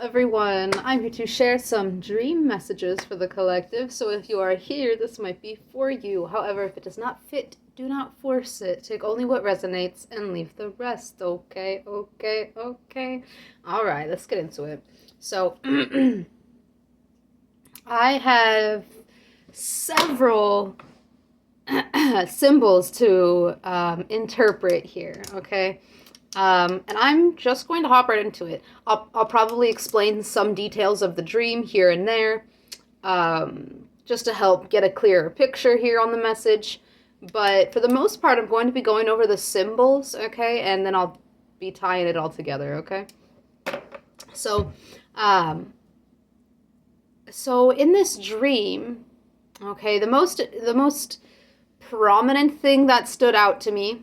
everyone. I'm here to share some dream messages for the collective, so if you are here, this might be for you. However, if it does not fit, do not force it. Take only what resonates and leave the rest, okay? Okay. Alright, let's get into it. So, I have several symbols to interpret here, okay? And I'm just going to hop right into it. I'll probably explain some details of the dream here and there, just to help get a clearer picture here on the message. But for the most part, I'm going to be going over the symbols, okay? And then I'll be tying it all together, okay? So, so in this dream, okay, the most prominent thing that stood out to me,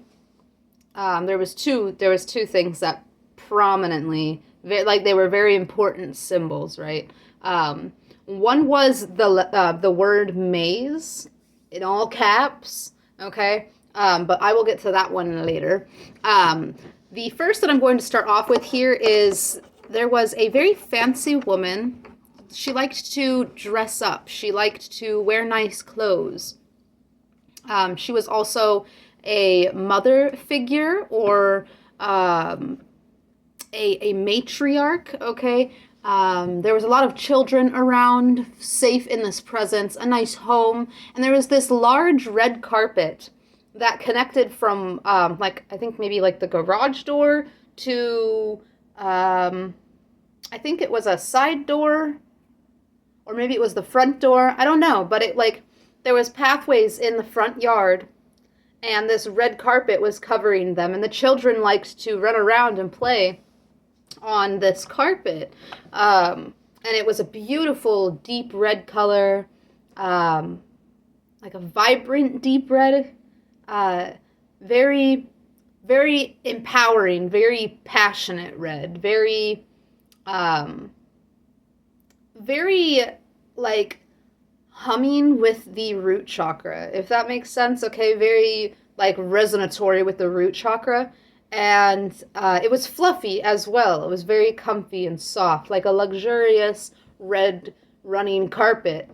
there was two things that prominently, they were very important symbols, right? One was the word maze in all caps, okay? But I will get to that one later. The first that I'm going to start off with here is there was a very fancy woman. She liked to dress up. She liked to wear nice clothes. She was also a mother figure or a matriarch, okay? There was a lot of children around, safe in this presence, a nice home, and there was this large red carpet that connected from, I think maybe like the garage door to, I think it was a side door, or maybe it was the front door, I don't know, but there was pathways in the front yard, and this red carpet was covering them, and the children liked to run around and play on this carpet. And it was a beautiful deep red color, like a vibrant deep red, very, very empowering, very passionate red, very, very, humming with the root chakra, if that makes sense, okay? Very, resonatory with the root chakra. And it was fluffy as well. It was very comfy and soft, like a luxurious red running carpet.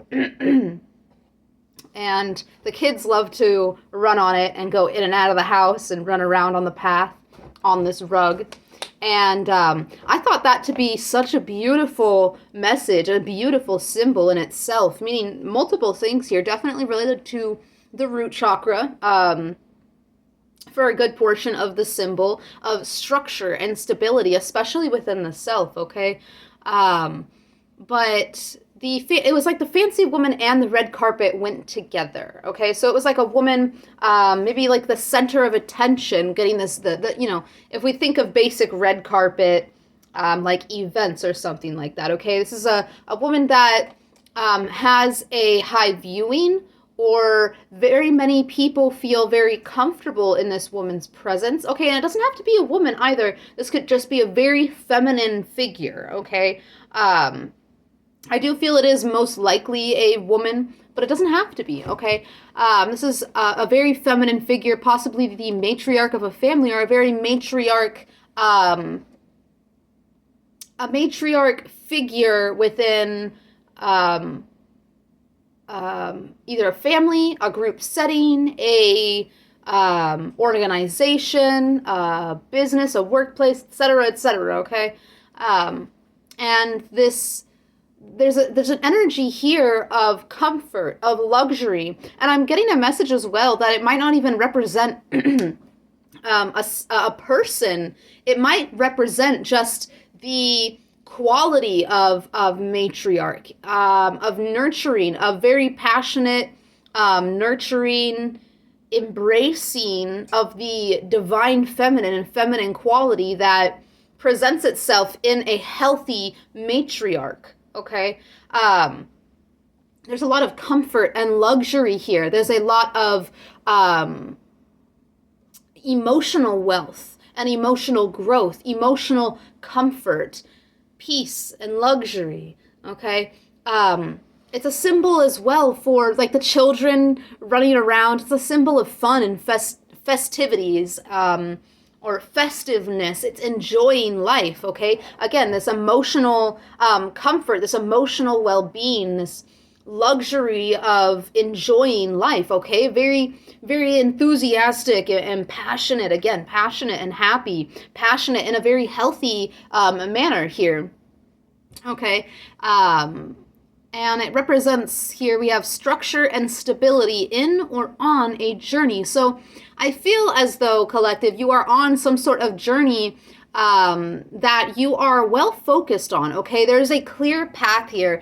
And the kids love to run on it and go in and out of the house and run around on the path on this rug. And I thought that to be such a beautiful message, a beautiful symbol in itself, meaning multiple things here, definitely related to the root chakra, for a good portion of the symbol of structure and stability, especially within the self, okay? But it was like the fancy woman and the red carpet went together, okay? So it was like a woman, maybe like the center of attention, getting this, if we think of basic red carpet, like events or something like that, okay? This is a woman that has a high viewing, or very many people feel very comfortable in this woman's presence, okay? And it doesn't have to be a woman either. This could just be a very feminine figure, okay? I do feel it is most likely a woman, but it doesn't have to be, okay? This is a very feminine figure, possibly the matriarch of a family, or a very matriarch, a matriarch figure within either a family, a group setting, a organization, a business, a workplace, etc., okay? And this, there's an energy here of comfort, of luxury, and I'm getting a message as well that it might not even represent a person. It might represent just the quality of matriarch, of nurturing, of very passionate, nurturing, embracing of the divine feminine and feminine quality that presents itself in a healthy matriarch, okay? There's a lot of comfort and luxury here. There's a lot of emotional wealth and emotional growth, emotional comfort, peace and luxury, okay? It's a symbol as well for like the children running around. It's a symbol of fun and festivities, or festiveness. It's enjoying life, okay? Again, this emotional comfort, this emotional well-being, this luxury of enjoying life, okay? Very, very enthusiastic and passionate, again, passionate and happy, passionate in a very healthy manner here, okay? And it represents here we have structure and stability in or on a journey. So I feel as though, collective, you are on some sort of journey that you are well focused on, okay? There's a clear path here,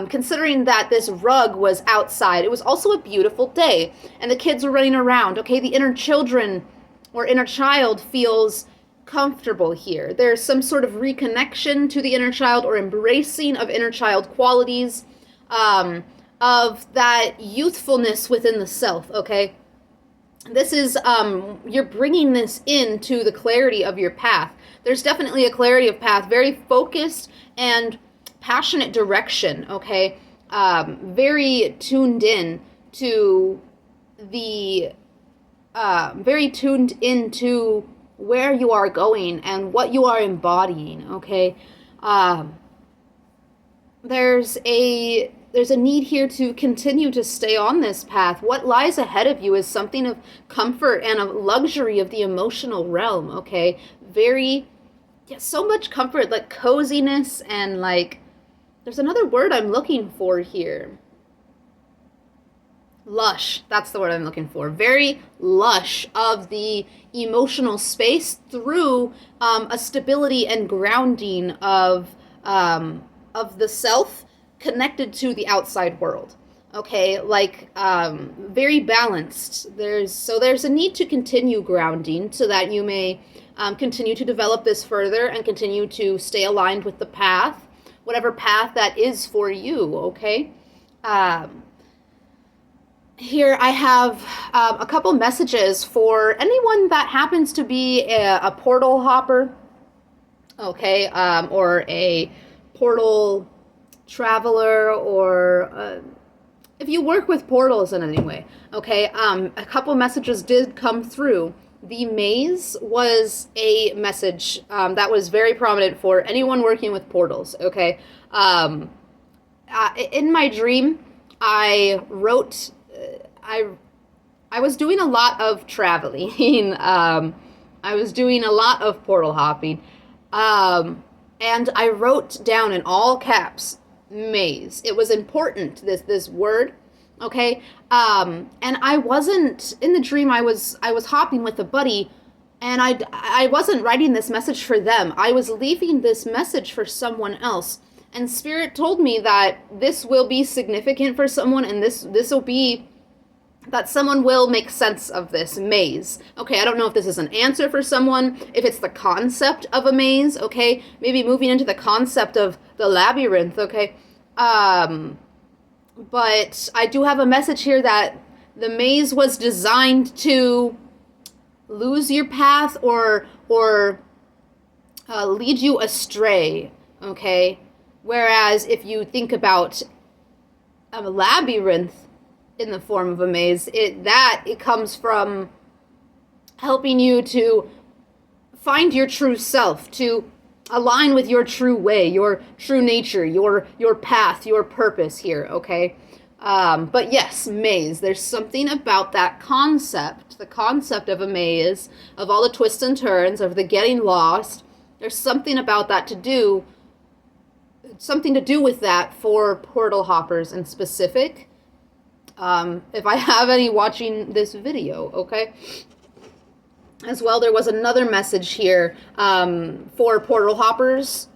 considering that this rug was outside. It was also a beautiful day, and the kids were running around, okay? The inner children or inner child feels comfortable here. There's some sort of reconnection to the inner child or embracing of inner child qualities, of that youthfulness within the self, okay? This is, you're bringing this into the clarity of your path. There's definitely a clarity of path, very focused and passionate direction, okay? Very tuned in to the, very tuned into where you are going and what you are embodying, okay? There's a need here to continue to stay on this path. What lies ahead of you is something of comfort and of luxury of the emotional realm, okay? Very, yeah, so much comfort, like coziness and like, there's another word I'm looking for here. Lush, that's the word I'm looking for. Very lush of the emotional space through a stability and grounding of the self connected to the outside world. Okay, like very balanced. There's a need to continue grounding so that you may continue to develop this further and continue to stay aligned with the path, whatever path that is for you, okay? Here I have a couple messages for anyone that happens to be a portal hopper, okay, or a portal traveler, or if you work with portals in any way, okay. A couple messages did come through. The maze was a message that was very prominent for anyone working with portals, okay. In my dream, I wrote, I was doing a lot of traveling. I was doing a lot of portal hopping. And I wrote down in all caps, maze. It was important, this word, okay? And I wasn't, in the dream, I was hopping with a buddy, and I wasn't writing this message for them. I was leaving this message for someone else. And Spirit told me that this will be significant for someone, and this will be that someone will make sense of this maze. Okay, I don't know if this is an answer for someone, if it's the concept of a maze, okay? Maybe moving into the concept of the labyrinth, okay? But I do have a message here that the maze was designed to lose your path or lead you astray, okay? Whereas if you think about a labyrinth, in the form of a maze, it comes from helping you to find your true self, to align with your true way, your true nature, your path, your purpose here, okay? But yes, maze, there's something about that concept, the concept of a maze, of all the twists and turns, of the getting lost. There's something about that something to do with that for portal hoppers in specific. If I have any watching this video, okay? As well, there was another message here for portal hoppers.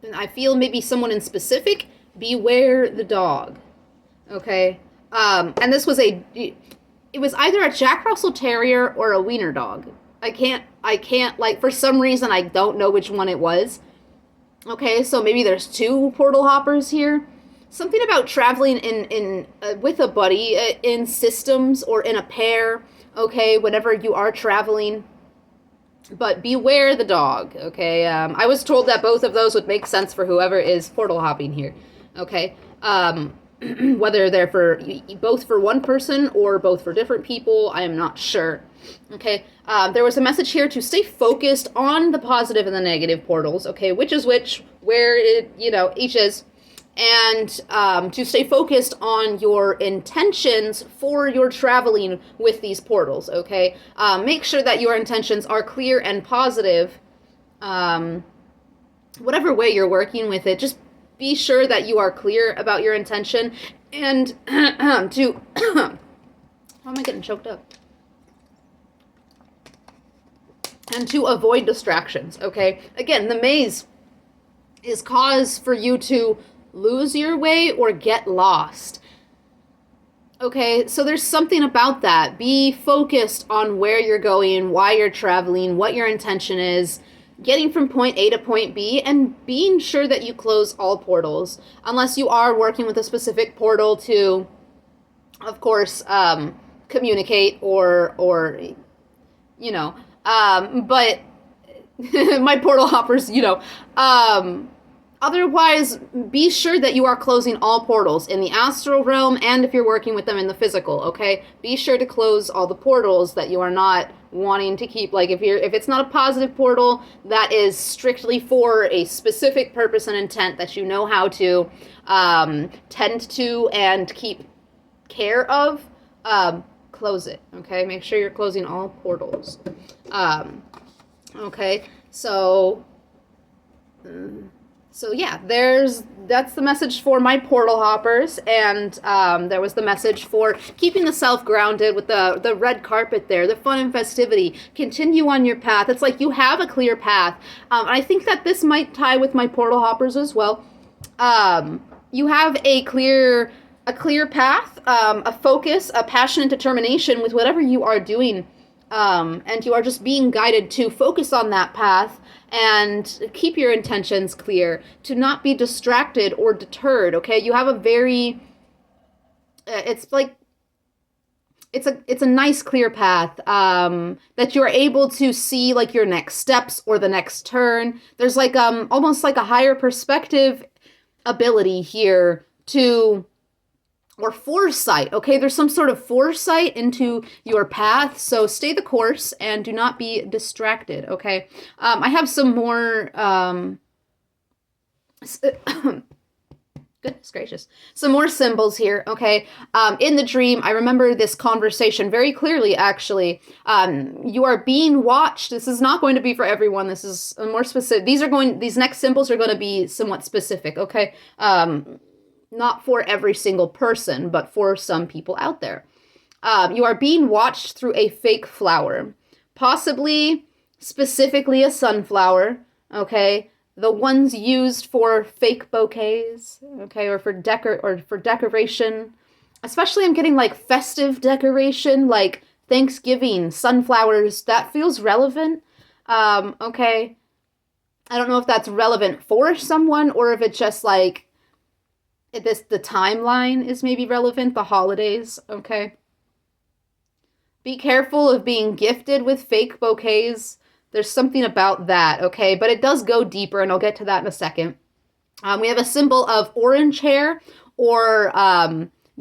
And I feel maybe someone in specific, beware the dog, okay? And this was it was either a Jack Russell Terrier or a wiener dog. I can't, like, for some reason, I don't know which one it was. Okay, so maybe there's two portal hoppers here. Something about traveling in with a buddy in systems or in a pair, okay, whenever you are traveling. But beware the dog, okay? I was told that both of those would make sense for whoever is portal hopping here, okay? Whether they're for both for one person or both for different people, I am not sure. Okay, there was a message here to stay focused on the positive and the negative portals. Okay, which is which, where it, each is, and to stay focused on your intentions for your traveling with these portals. Okay, make sure that your intentions are clear and positive. Whatever way you're working with it, just be sure that you are clear about your intention, and to how am I getting choked up? And to avoid distractions. Okay, again, the maze is cause for you to lose your way or get lost. Okay, so there's something about that. Be focused on where you're going, why you're traveling, what your intention is, getting from point A to point B, and being sure that you close all portals, unless you are working with a specific portal to, of course, communicate or but my portal hoppers, otherwise, be sure that you are closing all portals in the astral realm, and if you're working with them in the physical, okay? Be sure to close all the portals that you are not wanting to keep. Like, if it's not a positive portal that is strictly for a specific purpose and intent that you know how to tend to and keep care of, close it, okay? Make sure you're closing all portals. Okay, so yeah, that's the message for my portal hoppers, and there was the message for keeping the self grounded with the red carpet there, the fun and festivity. Continue on your path. It's like you have a clear path. I think that this might tie with my portal hoppers as well. You have a clear path, a focus, a passion and determination with whatever you are doing. And you are just being guided to focus on that path and keep your intentions clear, to not be distracted or deterred, okay? You have a very, it's a nice clear path, that you are able to see, like, your next steps or the next turn. There's like, almost like a higher perspective ability here to, or foresight, okay? There's some sort of foresight into your path, so stay the course and do not be distracted, okay? I have some more, goodness gracious, some more symbols here, okay? In the dream, I remember this conversation very clearly, actually. You are being watched. This is not going to be for everyone. This is more specific. These next symbols are going to be somewhat specific, okay? Not for every single person, but for some people out there. You are being watched through a fake flower, possibly specifically a sunflower, okay? The ones used for fake bouquets, okay, or for decoration. Especially I'm getting like festive decoration, like Thanksgiving, sunflowers. That feels relevant, okay? I don't know if that's relevant for someone or if it's just like, the timeline is maybe relevant, the holidays, okay? Be careful of being gifted with fake bouquets. There's something about that, okay? But it does go deeper, and I'll get to that in a second. We have a symbol of orange hair or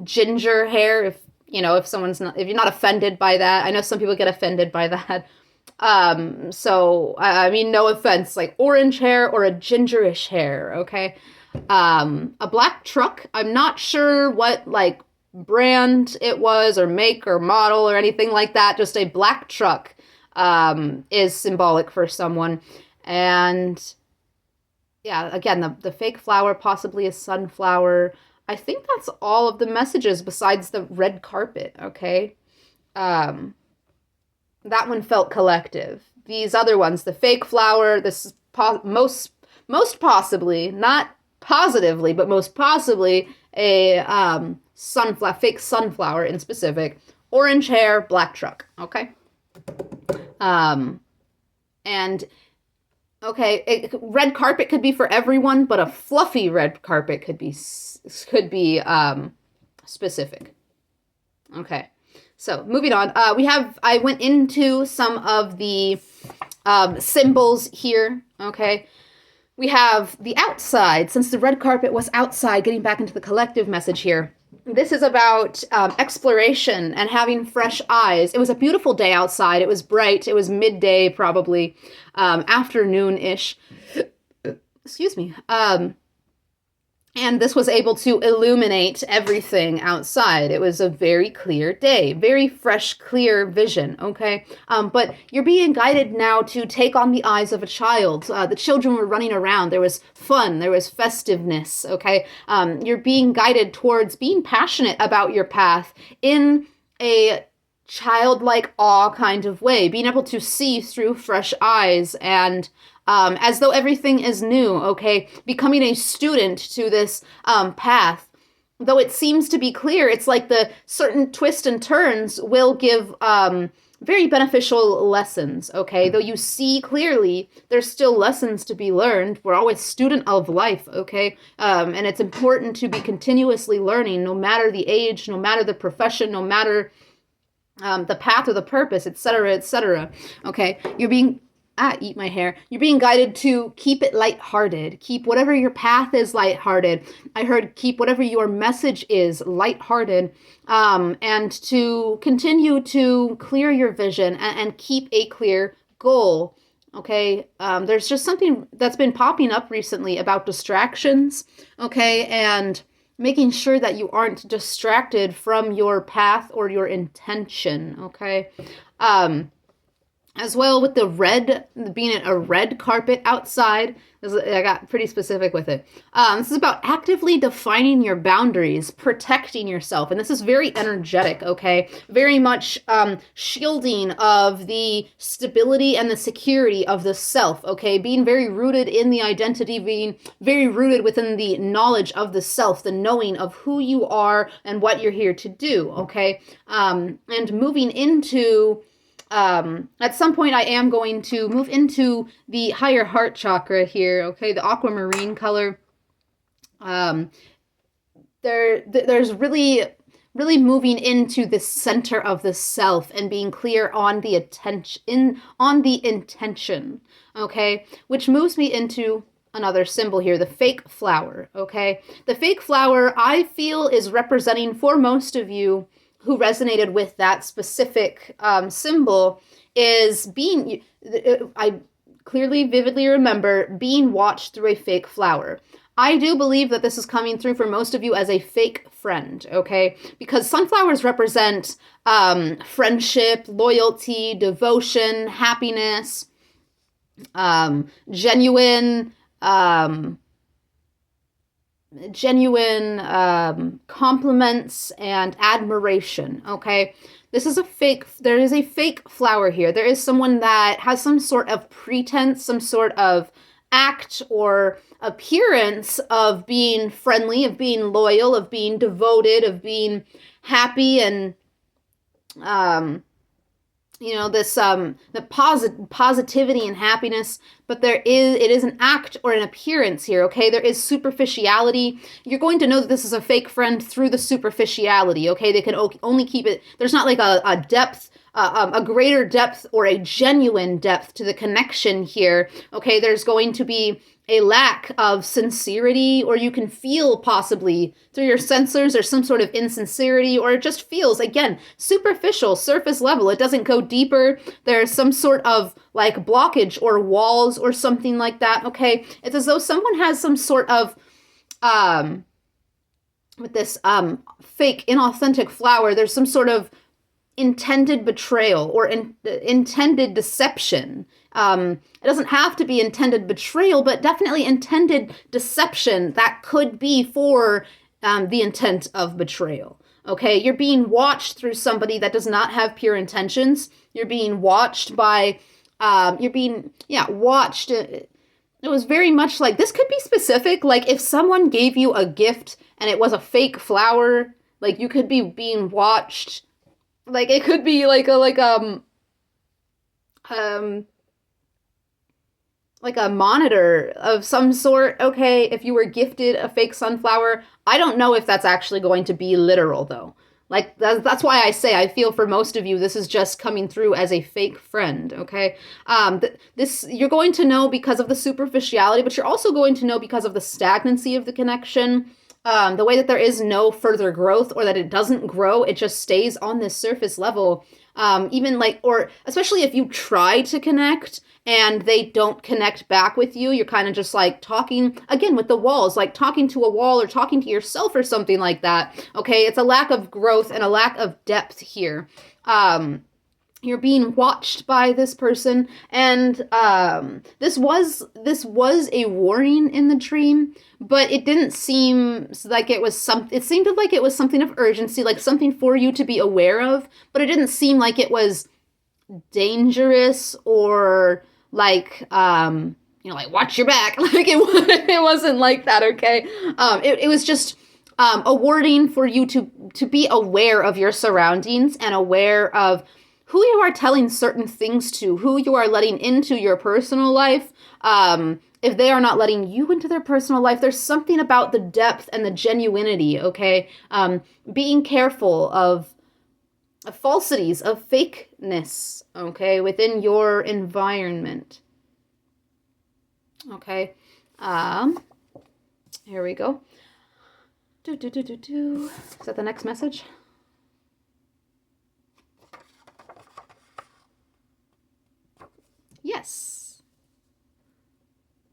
ginger hair, if you're not offended by that. I know some people get offended by that. So, I mean, no offense, like orange hair or a gingerish hair, okay? A black truck. I'm not sure what, like, brand it was or make or model or anything like that. Just a black truck is symbolic for someone. And yeah, again, the fake flower, possibly a sunflower. I think that's all of the messages besides the red carpet, okay? That one felt collective. These other ones, the fake flower, this is most possibly, not positively, but most possibly a fake sunflower in specific. Orange hair, black truck, okay? And red carpet could be for everyone, but a fluffy red carpet could be specific. Okay, so moving on. I went into some of the symbols here. Okay, We have the outside, since the red carpet was outside, getting back into the collective message here. This is about exploration and having fresh eyes. It was a beautiful day outside. It was bright. It was midday, probably afternoon-ish. Excuse me. And this was able to illuminate everything outside. It was a very clear day, very fresh, clear vision, okay? But you're being guided now to take on the eyes of a child. The children were running around. There was fun. There was festiveness, okay? You're being guided towards being passionate about your path in a childlike awe kind of way, being able to see through fresh eyes and as though everything is new, okay? Becoming a student to this path. Though it seems to be clear, it's like the certain twists and turns will give very beneficial lessons, okay? Though you see clearly, there's still lessons to be learned. We're always student of life, okay? And it's important to be continuously learning, no matter the age, no matter the profession, no matter the path or the purpose, etc., okay? You're being eat my hair. You're being guided to keep it lighthearted. Keep whatever your path is lighthearted. I heard keep whatever your message is lighthearted, and to continue to clear your vision and keep a clear goal. Okay, there's just something that's been popping up recently about distractions. Okay, and making sure that you aren't distracted from your path or your intention. Okay. As well with the red, being a red carpet outside, I got pretty specific with it. This is about actively defining your boundaries, protecting yourself. And this is very energetic, okay? Very much shielding of the stability and the security of the self, okay? Being very rooted in the identity, being very rooted within the knowledge of the self, the knowing of who you are and what you're here to do, okay? And moving into... at some point I am going to move into the higher heart chakra here, okay, the aquamarine color. There's really moving into the center of the self and being clear on the intention, okay, which moves me into another symbol here, the fake flower, okay? The fake flower, I feel, is representing for most of you who resonated with that specific symbol is being, I clearly, vividly remember being watched through a fake flower. I do believe that this is coming through for most of you as a fake friend, okay? Because sunflowers represent friendship, loyalty, devotion, happiness, genuine compliments and admiration, okay? There is a fake flower here. There is someone that has some sort of pretense, some sort of act or appearance of being friendly, of being loyal, of being devoted, of being happy and this the positivity and happiness, but it is an act or an appearance here, okay? There is superficiality. You're going to know that this is a fake friend through the superficiality, okay? They can only keep it, there's not like a depth, a greater depth or a genuine depth to the connection here, okay? There's going to be a lack of sincerity, or you can feel possibly through your sensors or some sort of insincerity, or it just feels, again, superficial, surface level. It doesn't go deeper. There's some sort of like blockage or walls or something like that, okay? It's as though someone has some sort of, with this fake, inauthentic flower, there's some sort of intended betrayal or intended deception. It doesn't have to be intended betrayal, but definitely intended deception that could be for the intent of betrayal. Okay, you're being watched through somebody that does not have pure intentions. You're being watched by, watched. It was very much like, this could be specific, like if someone gave you a gift and it was a fake flower, like you could be being watched. Like it could be like a monitor of some sort, okay, if you were gifted a fake sunflower. I don't know if that's actually going to be literal, though. Like, that's why I say I feel for most of you, this is just coming through as a fake friend, okay? This, you're going to know because of the superficiality, but you're also going to know because of the stagnancy of the connection, the way that there is no further growth, or that it doesn't grow, it just stays on this surface level. Even like, or especially if you try to connect and they don't connect back with you, you're kind of just like talking, again, with the walls, like talking to a wall or talking to yourself or something like that. Okay, it's a lack of growth and a lack of depth here. You're being watched by this person, and this was a warning in the dream, but it didn't seem like it was it seemed like it was something of urgency, like something for you to be aware of, but it didn't seem like it was dangerous or like like watch your back. Like it wasn't like that. Okay, it was just a warning for you to be aware of your surroundings and aware of who you are telling certain things to, who you are letting into your personal life. If they are not letting you into their personal life, there's something about the depth and the genuinity. Okay, being careful of falsities, of fakeness, okay, within your environment. Okay, here we go. Is that the next message? Yes.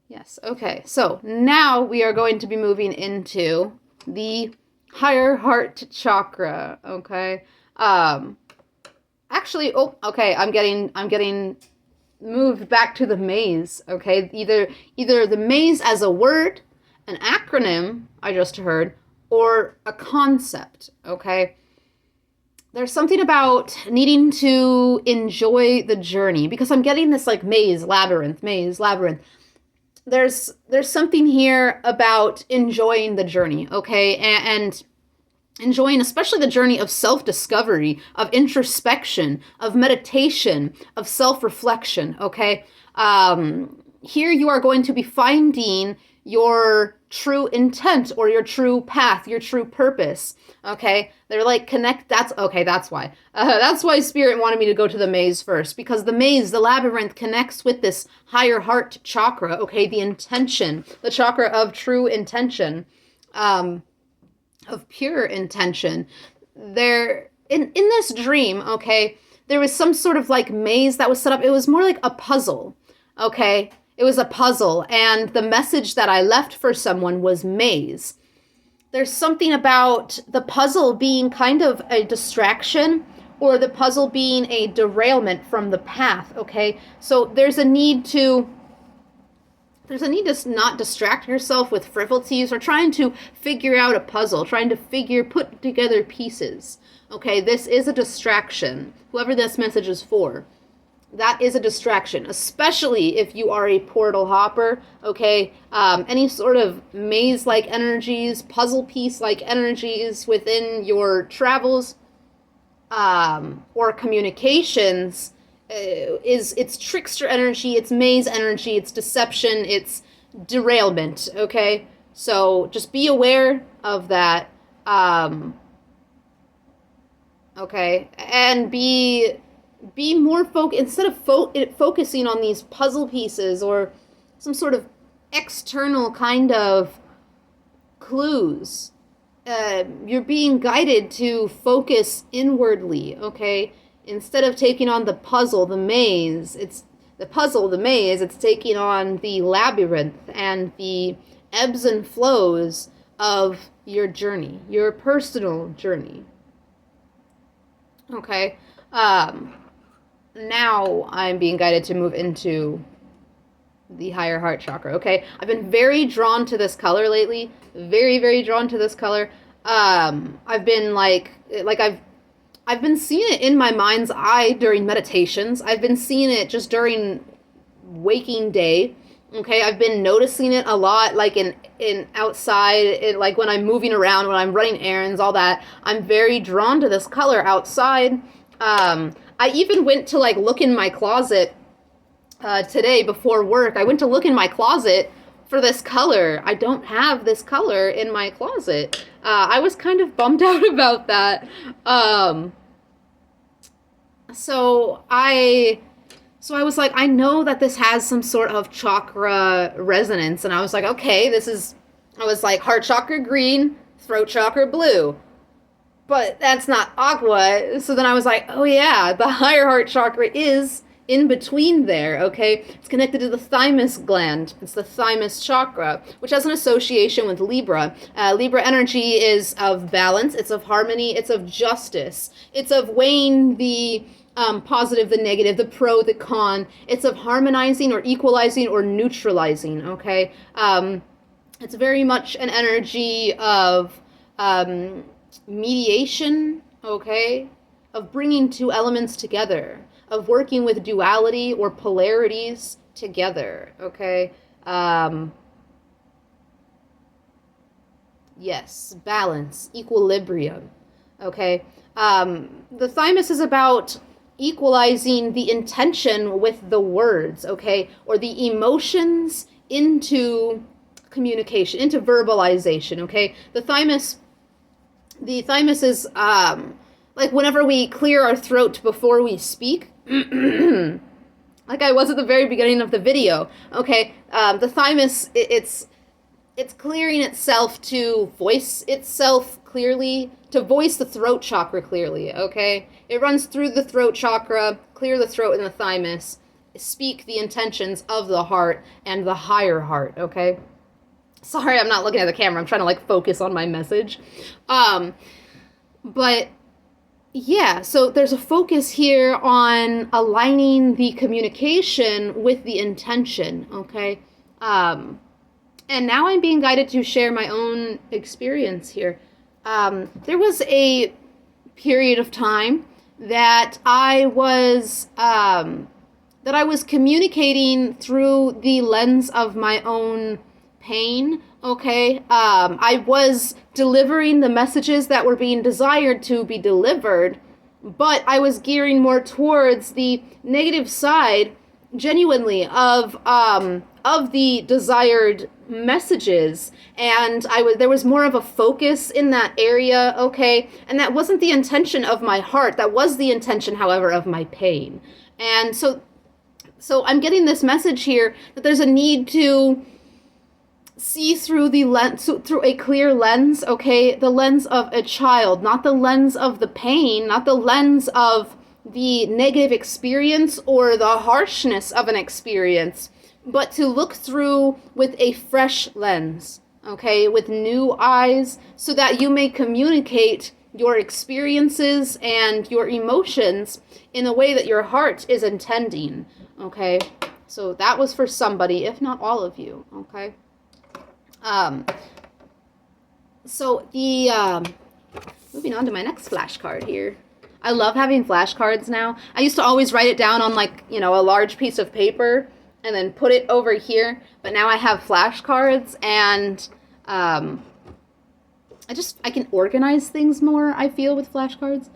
Yes, okay, so now we are going to be moving into the higher heart chakra, okay? Actually, oh, okay, I'm getting moved back to the maze, okay? Either the maze as a word, an acronym I just heard, or a concept, okay? There's something about needing to enjoy the journey, because I'm getting this like maze, labyrinth. There's something here about enjoying the journey, okay? And enjoying especially the journey of self-discovery, of introspection, of meditation, of self-reflection, okay? Here you are going to be finding your true intent or your true path, your true purpose, okay? They're like that's why. That's why Spirit wanted me to go to the maze first, because the maze, the labyrinth, connects with this higher heart chakra, okay? The intention, the chakra of true intention, of pure intention. There, in this dream, okay, there was some sort of like maze that was set up. It was more like a puzzle, okay? It was a puzzle, and the message that I left for someone was maze. There's something about the puzzle being kind of a distraction, or the puzzle being a derailment from the path, okay? So there's a need to not distract yourself with frivolities or trying to figure out a puzzle, trying to put together pieces. Okay, this is a distraction. Whoever this message is for, that is a distraction, especially if you are a portal hopper, okay? Any sort of maze-like energies, puzzle piece-like energies within your travels or communications, it's trickster energy, it's maze energy, it's deception, it's derailment, okay? So just be aware of that, okay? And be more focused, instead of focusing on these puzzle pieces or some sort of external kind of clues, you're being guided to focus inwardly, okay? Instead of taking on the puzzle, the maze, it's taking on the labyrinth and the ebbs and flows of your journey, your personal journey. Okay, now I'm being guided to move into the higher heart chakra, okay? I've been very drawn to this color lately, very, very drawn to this color. I've been I've been seeing it in my mind's eye during meditations. I've been seeing it just during waking day. Okay, I've been noticing it a lot, like in outside, like when I'm moving around, when I'm running errands, all that. I'm very drawn to this color outside. I even went to like look in my closet today before work. I went to look in my closet for this color. I don't have this color in my closet. I was kind of bummed out about that. So I was like, I know that this has some sort of chakra resonance. And I was like, okay, I was like, heart chakra green, throat chakra blue. But that's not aqua. So then I was like, oh yeah, the higher heart chakra is in between there, okay? It's connected to the thymus gland. It's the thymus chakra, which has an association with Libra. Libra energy is of balance, it's of harmony, it's of justice. It's of weighing the positive, the negative, the pro, the con. It's of harmonizing or equalizing or neutralizing, okay? It's very much an energy of mediation, okay? Of bringing two elements together, of working with duality or polarities together, okay? Yes, balance, equilibrium, okay? The thymus is about equalizing the intention with the words, okay? Or the emotions into communication, into verbalization, okay? The thymus is, like whenever we clear our throat before we speak, like I was at the very beginning of the video, okay? The thymus, it's clearing itself to voice itself clearly, to voice the throat chakra clearly, okay? It runs through the throat chakra, clear the throat and the thymus, speak the intentions of the heart and the higher heart, okay? Sorry, I'm not looking at the camera. I'm trying to, like, focus on my message. But, yeah, so there's a focus here on aligning the communication with the intention, okay? And now I'm being guided to share my own experience here. There was a period of time that I was communicating through the lens of my own pain, okay? I was delivering the messages that were being desired to be delivered, but I was gearing more towards the negative side, genuinely, of the desired messages, and there was more of a focus in that area, okay? And that wasn't the intention of my heart. That was the intention, however, of my pain. And so I'm getting this message here that there's a need to see through the lens, through a clear lens, okay? The lens of a child, not the lens of the pain, not the lens of the negative experience or the harshness of an experience, but to look through with a fresh lens, okay? With new eyes, so that you may communicate your experiences and your emotions in a way that your heart is intending, okay? So that was for somebody, if not all of you, okay? So moving on to my next flashcard here. I love having flashcards now. I used to always write it down on, like, you know, a large piece of paper and then put it over here, but now I have flashcards, and I can organize things more, I feel, with flashcards.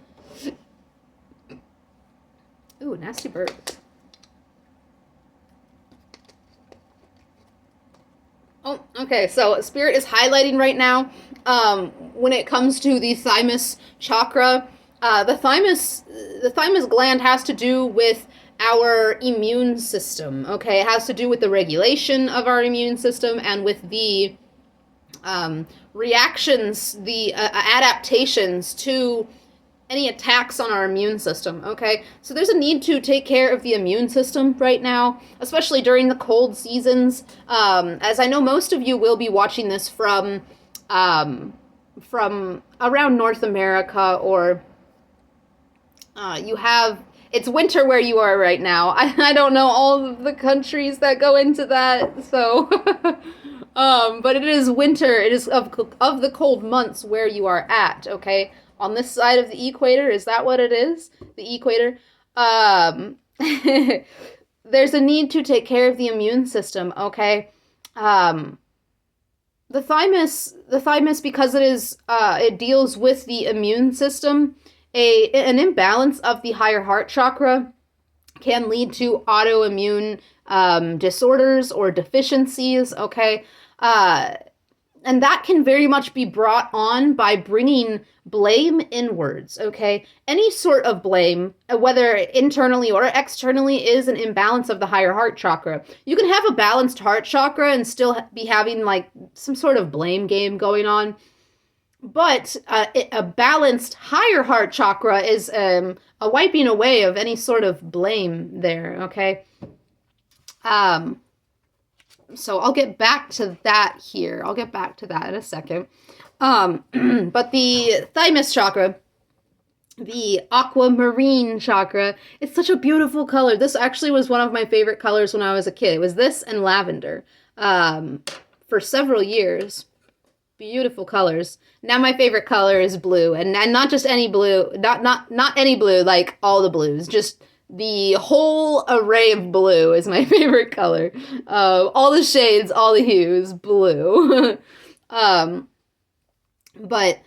Ooh, nasty burp. Oh, okay, so Spirit is highlighting right now, when it comes to the thymus chakra, the thymus gland has to do with our immune system, okay? It has to do with the regulation of our immune system and with the reactions, the adaptations to any attacks on our immune system, okay? So there's a need to take care of the immune system right now, especially during the cold seasons. As I know most of you will be watching this from around North America, or it's winter where you are right now. I don't know all of the countries that go into that, so but it is winter. It is of the cold months where you are at, okay? On this side of the equator, is that what it is? The equator? There's a need to take care of the immune system, okay? The thymus, because it deals with the immune system, an imbalance of the higher heart chakra can lead to autoimmune disorders or deficiencies, okay? And that can very much be brought on by bringing blame inwards, okay? Any sort of blame, whether internally or externally, is an imbalance of the higher heart chakra. You can have a balanced heart chakra and still be having like some sort of blame game going on. But a balanced higher heart chakra is a wiping away of any sort of blame there, okay? So I'll get back to that here. I'll get back to that in a second. But the thymus chakra, the aquamarine chakra, it's such a beautiful color. This actually was one of my favorite colors when I was a kid. It was this and lavender for several years. Beautiful colors. Now my favorite color is blue, and not just any blue, not any blue, like all the blues, just the whole array of blue is my favorite color. All the shades, all the hues, blue. But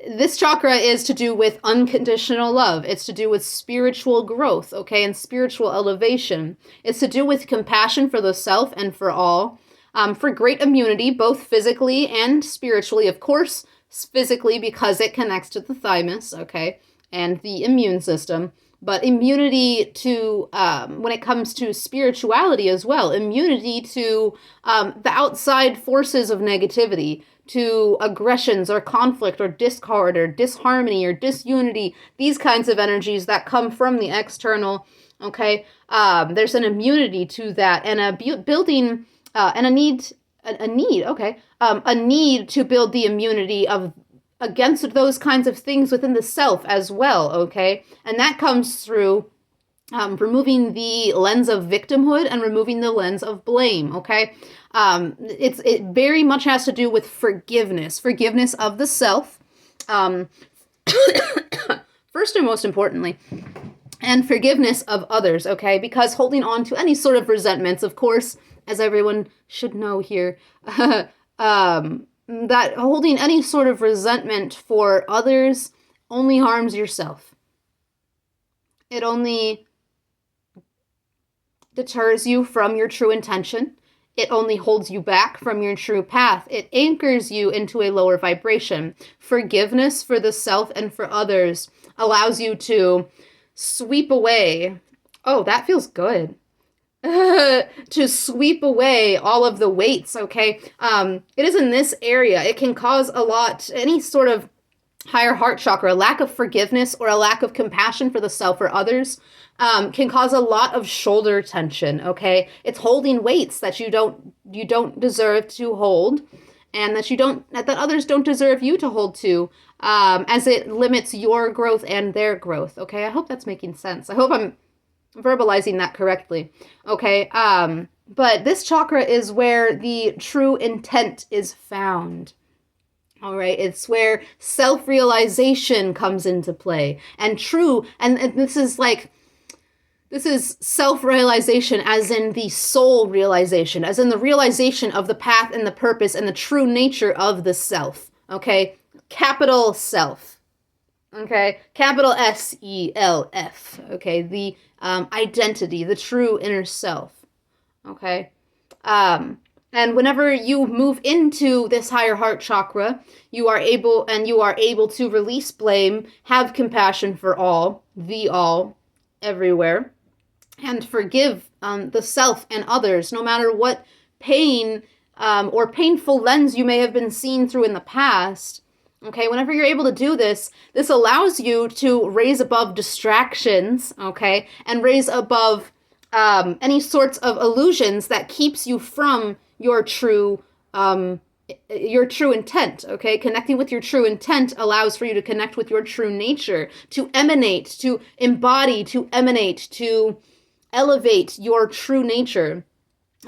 this chakra is to do with unconditional love. It's to do with spiritual growth, okay, and spiritual elevation. It's to do with compassion for the self and for all. For great immunity, both physically and spiritually. Of course, physically because it connects to the thymus, okay, and the immune system. But immunity to, when it comes to spirituality as well, immunity to the outside forces of negativity, to aggressions or conflict or discord or disharmony or disunity, these kinds of energies that come from the external, okay? There's an immunity to that and a building... and a need to build the immunity of against those kinds of things within the self as well, okay? And that comes through removing the lens of victimhood and removing the lens of blame, okay? It very much has to do with forgiveness of the self, first and most importantly, and forgiveness of others, okay? Because holding on to any sort of resentments, of course, as everyone should know here, that holding any sort of resentment for others only harms yourself. It only deters you from your true intention. It only holds you back from your true path. It anchors you into a lower vibration. Forgiveness for the self and for others allows you to sweep away. Oh, that feels good. To sweep away all of the weights, okay? It is in this area. It can cause a lot, any sort of higher heart chakra, a lack of forgiveness or a lack of compassion for the self or others can cause a lot of shoulder tension, okay? It's holding weights that you don't deserve to hold and that others don't deserve you to hold to, as it limits your growth and their growth, okay? I hope that's making sense. I hope I'm verbalizing that correctly, okay? But this chakra is where the true intent is found. All right, it's where self-realization comes into play. And this is self-realization as in the soul realization, as in the realization of the path and the purpose and the true nature of the self, okay? Capital self, okay? Capital S-E-L-F, okay? The identity, the true inner self, okay? And whenever you move into this higher heart chakra, you are able to release blame, have compassion for all, everywhere, and forgive the self and others, no matter what pain or painful lens you may have been seen through in the past. Okay, whenever you're able to do this, this allows you to raise above distractions, okay, and raise above any sorts of illusions that keeps you from your true intent, okay? Connecting with your true intent allows for you to connect with your true nature, to emanate, to embody, to emanate, to elevate your true nature,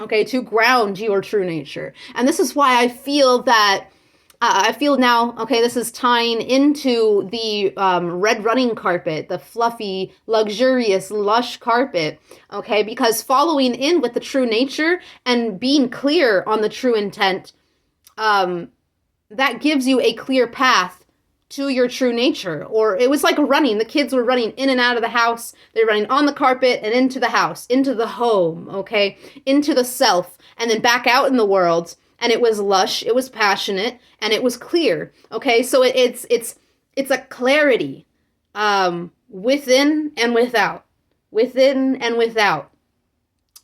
okay? To ground your true nature. And this is why I feel that I feel now, okay, this is tying into the red running carpet, the fluffy, luxurious, lush carpet, okay, because following in with the true nature and being clear on the true intent, that gives you a clear path to your true nature. Or it was like running. The kids were running in and out of the house. They're running on the carpet and into the house, into the home, okay? Into the self, and then back out in the world. And it was lush, it was passionate, and it was clear, okay? So it's a clarity within and without, within and without,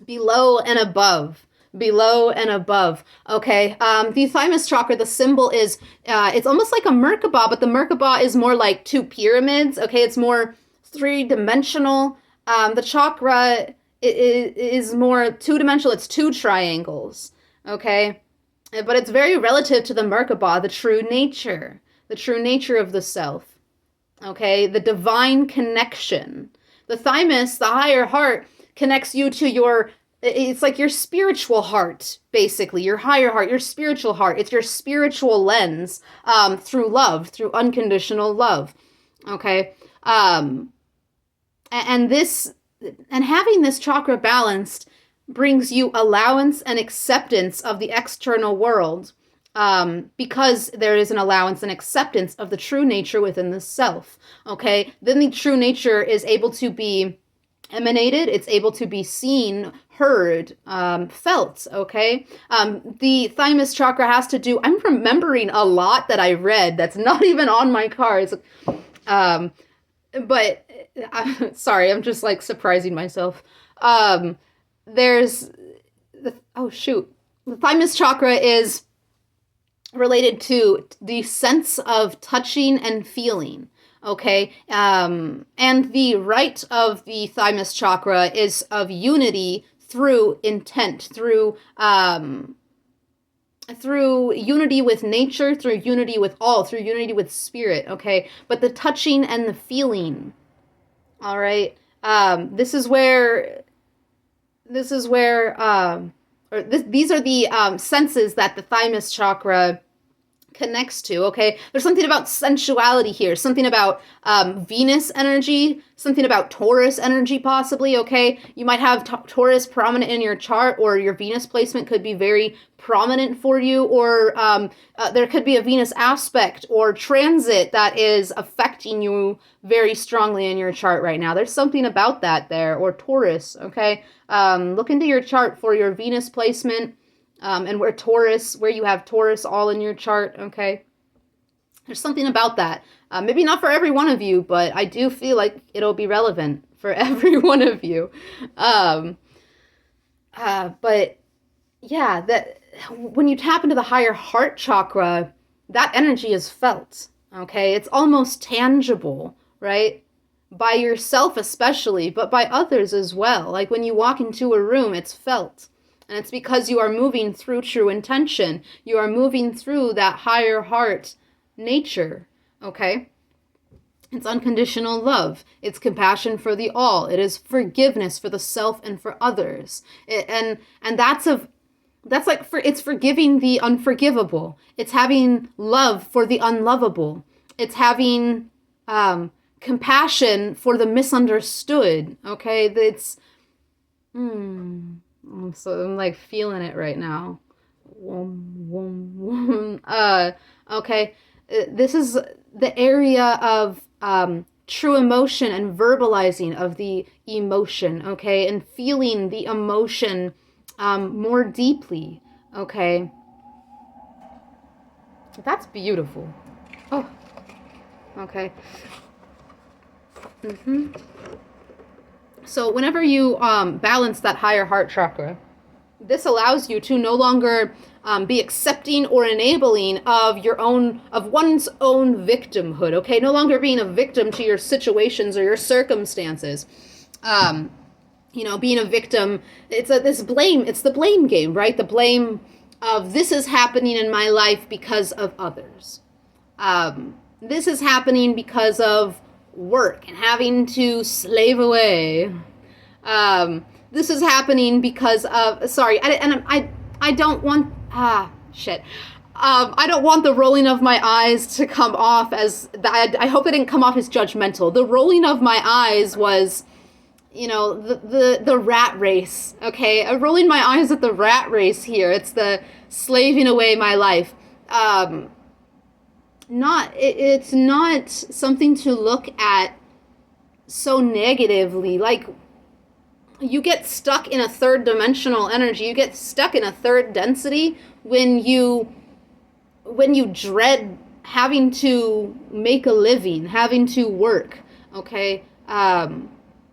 below and above, below and above. Okay. The thymus chakra, the symbol is, it's almost like a Merkaba, but the Merkaba is more like two pyramids. Okay. It's more three-dimensional. The chakra is more two-dimensional. It's two triangles. Okay. But it's very relative to the Merkaba, the true nature of the self. Okay. The divine connection. The thymus, the higher heart, connects you to your, it's like your spiritual heart, basically, your higher heart, your spiritual heart. It's your spiritual lens through love, through unconditional love. Okay. And having this chakra balanced brings you allowance and acceptance of the external world, because there is an allowance and acceptance of the true nature within the self. Okay. Then the true nature is able to be emanated, it's able to be seen, heard, felt, okay? The thymus chakra has to do, I'm remembering a lot that I read that's not even on my cards, but sorry, I'm just like surprising myself. There's, oh shoot, the thymus chakra is related to the sense of touching and feeling. Okay, and the right of the thymus chakra is of unity through intent, through unity with nature, through unity with all, through unity with spirit. Okay, but the touching and the feeling. All right, these are the senses that the thymus chakra connects to. Okay, there's something about sensuality here, something about Venus energy, something about Taurus energy possibly. Okay, you might have Taurus prominent in your chart, or your Venus placement could be very prominent for you, or there could be a Venus aspect or transit that is affecting you very strongly in your chart right now. There's something about that there, or Taurus. Okay, look into your chart for your Venus placement. And where you have Taurus all in your chart, okay? There's something about that. Maybe not for every one of you, but I do feel like it'll be relevant for every one of you. But yeah, that when you tap into the higher heart chakra, that energy is felt, okay? It's almost tangible, right? By yourself especially, but by others as well. Like when you walk into a room, it's felt. And it's because you are moving through true intention. You are moving through that higher heart nature, okay? It's unconditional love. It's compassion for the all. It is forgiveness for the self and for others. And that's like it's forgiving the unforgivable. It's having love for the unlovable. It's having compassion for the misunderstood, okay? So I'm like feeling it right now. Okay. This is the area of true emotion and verbalizing of the emotion, okay? And feeling the emotion more deeply, okay? That's beautiful. Oh, okay. So whenever you balance that higher heart chakra, this allows you to no longer be accepting or enabling of one's own victimhood. Okay, no longer being a victim to your situations or your circumstances. Being a victim. It's the blame game, right? The blame of this is happening in my life because of others. This is happening because of work and having to slave away. This is happening because of, I don't want, shit. I don't want the rolling of my eyes to come off as, I hope it didn't come off as judgmental. The rolling of my eyes was, the rat race, okay? I'm rolling my eyes at the rat race here. It's the slaving away my life. it's not something to look at so negatively. Like, you get stuck in a third dimensional energy, you get stuck in a third density when you dread having to make a living, having to work. Okay.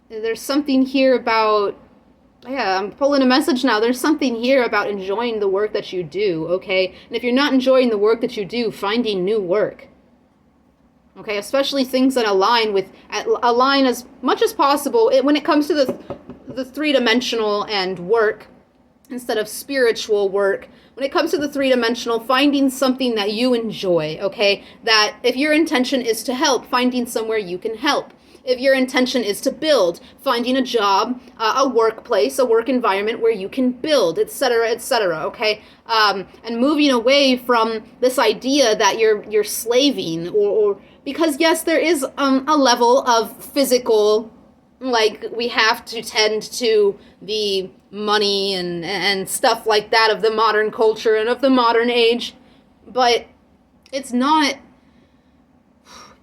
There's something here about, yeah, I'm pulling a message now. There's something here about enjoying the work that you do. Okay. And if you're not enjoying the work that you do, finding new work. Okay, especially things that align as much as possible when it comes to the three-dimensional and work instead of spiritual work. When it comes to the three-dimensional, finding something that you enjoy, okay? That if your intention is to help, finding somewhere you can help. If your intention is to build, finding a job, a workplace, a work environment where you can build, etc., okay? And moving away from this idea that you're slaving, or because yes, there is a level of physical, like, we have to tend to the money and stuff like that of the modern culture and of the modern age, but it's not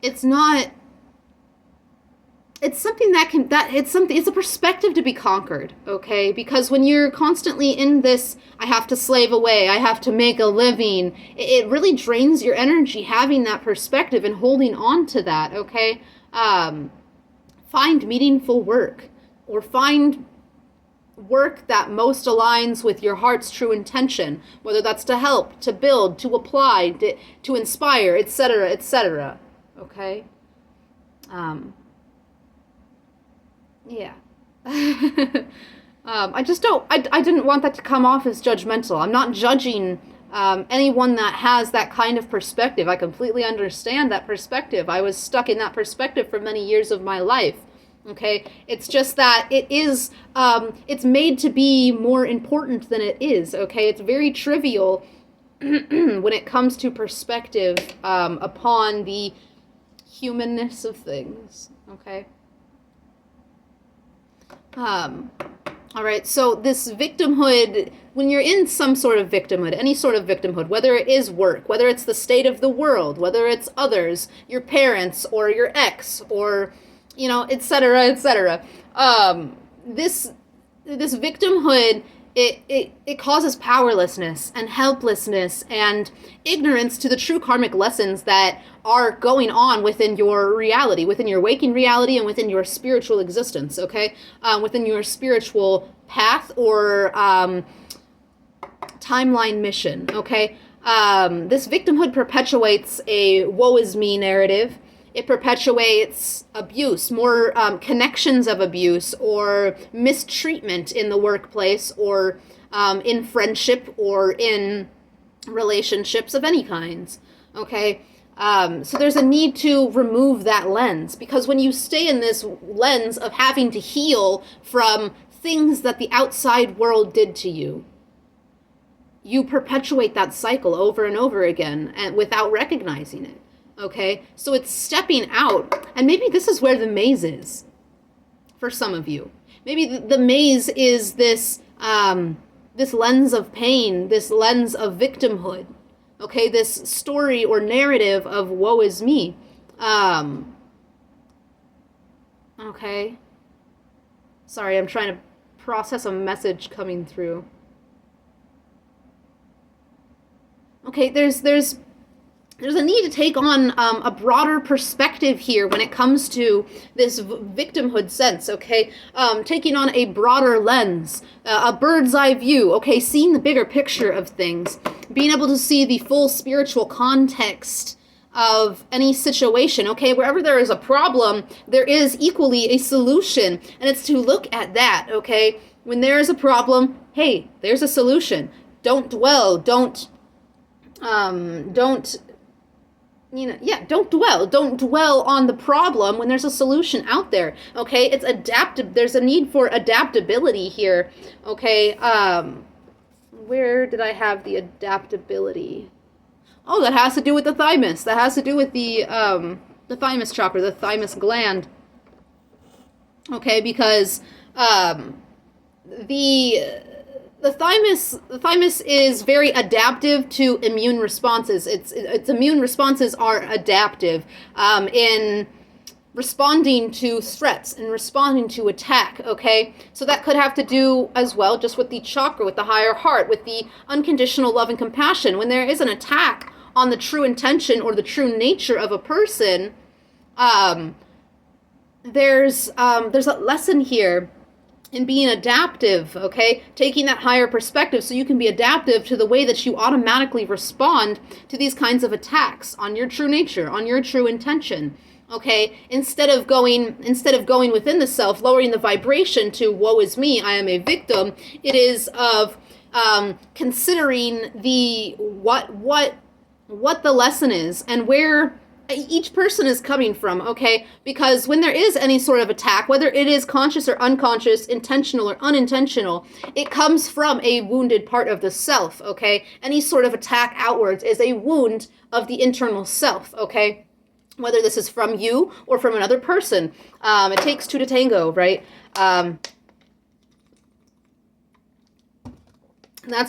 it's something it's a perspective to be conquered, okay? Because when you're constantly in this, I have to slave away, I have to make a living, it really drains your energy having that perspective and holding on to that, okay? Find meaningful work, or find work that most aligns with your heart's true intention, whether that's to help, to build, to apply, to inspire, etc., okay? Yeah. I just don't, I didn't want that to come off as judgmental. I'm not judging anyone that has that kind of perspective. I completely understand that perspective. I was stuck in that perspective for many years of my life. Okay, it's just that it's made to be more important than it is. Okay, it's very trivial when it comes to perspective upon the humanness of things. Okay. All right, so this victimhood, when you're in some sort of victimhood, any sort of victimhood, whether it is work, whether it's the state of the world, whether it's others, your parents, or your ex, or, etc., this victimhood, it causes powerlessness and helplessness and ignorance to the true karmic lessons that are going on within your reality, within your waking reality, and within your spiritual existence, okay? Within your spiritual path or timeline mission, okay? This victimhood perpetuates a woe is me narrative. It perpetuates abuse, more connections of abuse, or mistreatment in the workplace, or in friendship, or in relationships of any kinds. Okay? So there's a need to remove that lens, because when you stay in this lens of having to heal from things that the outside world did to you, you perpetuate that cycle over and over again, and without recognizing it. Okay, so it's stepping out, and maybe this is where the maze is for some of you. Maybe the maze is this this lens of pain, this lens of victimhood. Okay, this story or narrative of woe is me. Okay. Sorry, I'm trying to process a message coming through. Okay, there's a need to take on a broader perspective here when it comes to this victimhood sense, okay? Taking on a broader lens, a bird's eye view, okay? Seeing the bigger picture of things, being able to see the full spiritual context of any situation, okay? Wherever there is a problem, there is equally a solution, and it's to look at that, okay? When there is a problem, hey, there's a solution. Don't dwell, don't don't dwell on the problem when there's a solution out there, okay? It's adaptive. There's a need for adaptability here, okay? Where did I have the adaptability? Oh, that has to do with the thymus. That has to do with the thymus chakra, the thymus gland, okay? Because the The thymus is very adaptive to immune responses. Its immune responses are adaptive in responding to threats and responding to attack, okay? So that could have to do as well just with the chakra, with the higher heart, with the unconditional love and compassion. When there is an attack on the true intention or the true nature of a person, um, there's a lesson here in being adaptive, okay? Taking that higher perspective so you can be adaptive to the way that you automatically respond to these kinds of attacks on your true nature, on your true intention. Okay, instead of going within the self, lowering the vibration to woe is me, I am a victim, it is of considering the what the lesson is and where each person is coming from, okay? Because when there is any sort of attack, whether it is conscious or unconscious, intentional or unintentional, it comes from a wounded part of the self, okay? Any sort of attack outwards is a wound of the internal self, okay? Whether this is from you or from another person. It takes two to tango, right? That's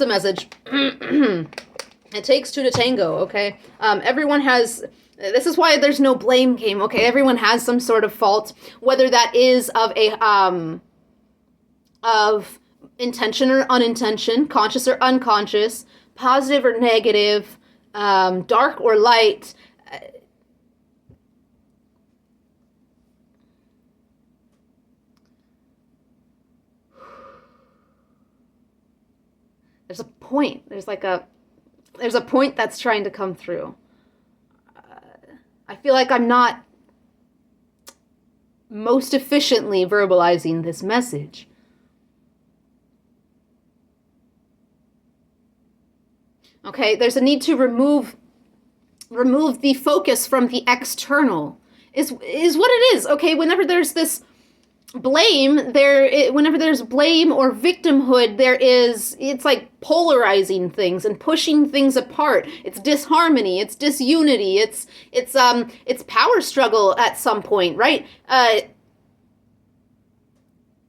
a message. It takes two to tango, okay? Everyone has... This is why there's no blame game, okay? Everyone has some sort of fault, whether that is of intention or unintention, conscious or unconscious, positive or negative, dark or light. There's a point. There's a point that's trying to come through. I feel like I'm not most efficiently verbalizing this message. Okay, there's a need to remove the focus from the external. Is what it is. Okay, whenever there's this blame, whenever there's blame or victimhood, it's like polarizing things and pushing things apart. It's disharmony, it's disunity, it's power struggle at some point, right?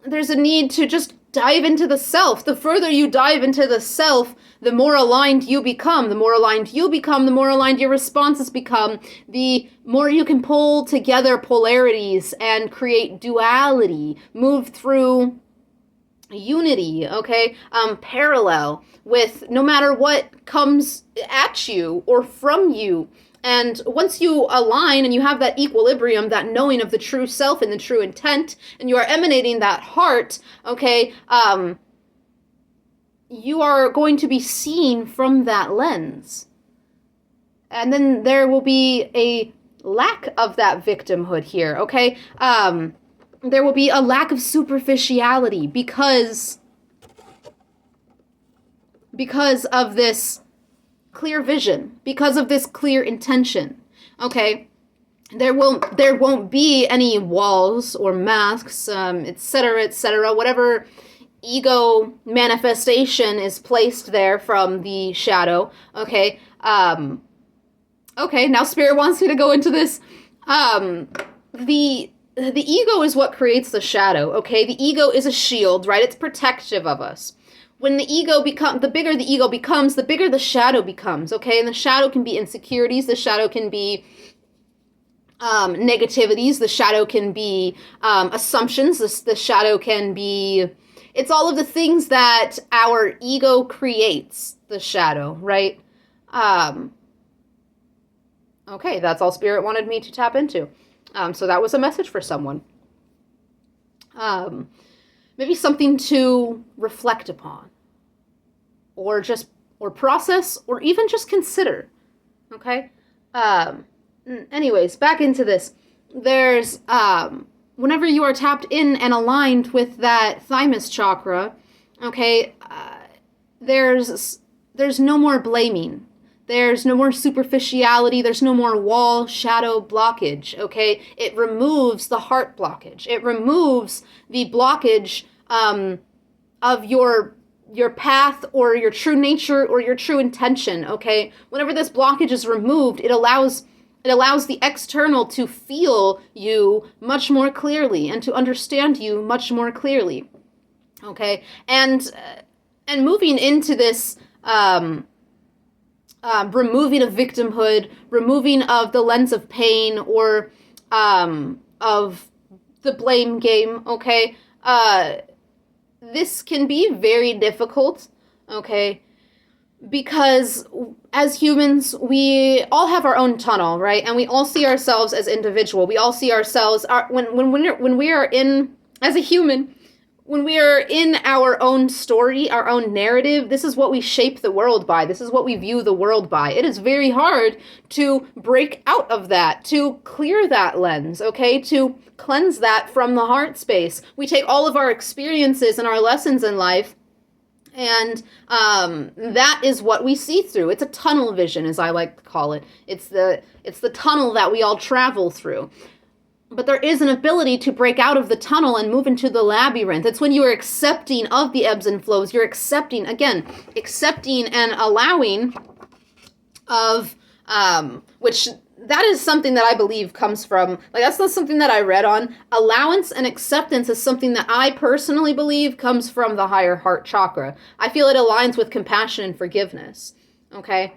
There's a need to just dive into the self. The further you dive into the self, the more aligned you become. The more aligned you become, the more aligned your responses become. The more you can pull together polarities and create duality, move through unity, okay? Parallel with no matter what comes at you or from you. And once you align and you have that equilibrium, that knowing of the true self and the true intent, and you are emanating that heart, okay, you are going to be seen from that lens. And then there will be a lack of that victimhood here, okay? There will be a lack of superficiality because of this clear vision, because of this clear intention, okay? There won't be any walls or masks, etc., whatever ego manifestation is placed there from the shadow, okay? Okay, now Spirit wants me to go into this. The ego is what creates the shadow, okay? The ego is a shield, right? It's protective of us. When the bigger the ego becomes, the bigger the shadow becomes, okay? And the shadow can be insecurities, the shadow can be negativities, the shadow can be assumptions, the shadow can be... It's all of the things that our ego creates, the shadow, right? Okay, that's all Spirit wanted me to tap into. So that was a message for someone. Maybe something to reflect upon. Or process, or even just consider. Okay? Anyways, back into this. There's, whenever you are tapped in and aligned with that thymus chakra, okay, there's no more blaming. There's no more superficiality. There's no more wall, shadow, blockage, okay? It removes the heart blockage. It removes the blockage of your path or your true nature or your true intention, okay? Whenever this blockage is removed, it allows the external to feel you much more clearly and to understand you much more clearly, okay? And And moving into this removing of victimhood, removing of the lens of pain or of the blame game, okay? This can be very difficult, okay? Because as humans, we all have our own tunnel, right? And we all see ourselves as individual. We all see ourselves, when we are in, as a human, when we are in our own story, our own narrative, this is what we shape the world by. This is what we view the world by. It is very hard to break out of that, to clear that lens, okay? To cleanse that from the heart space. We take all of our experiences and our lessons in life, and that is what we see through. It's a tunnel vision, as I like to call it. It's the tunnel that we all travel through. But there is an ability to break out of the tunnel and move into the labyrinth. It's when you are accepting of the ebbs and flows. You're accepting and allowing of, which that is something that I believe comes from, like, that's not something that I read on. Allowance and acceptance is something that I personally believe comes from the higher heart chakra. I feel it aligns with compassion and forgiveness, okay?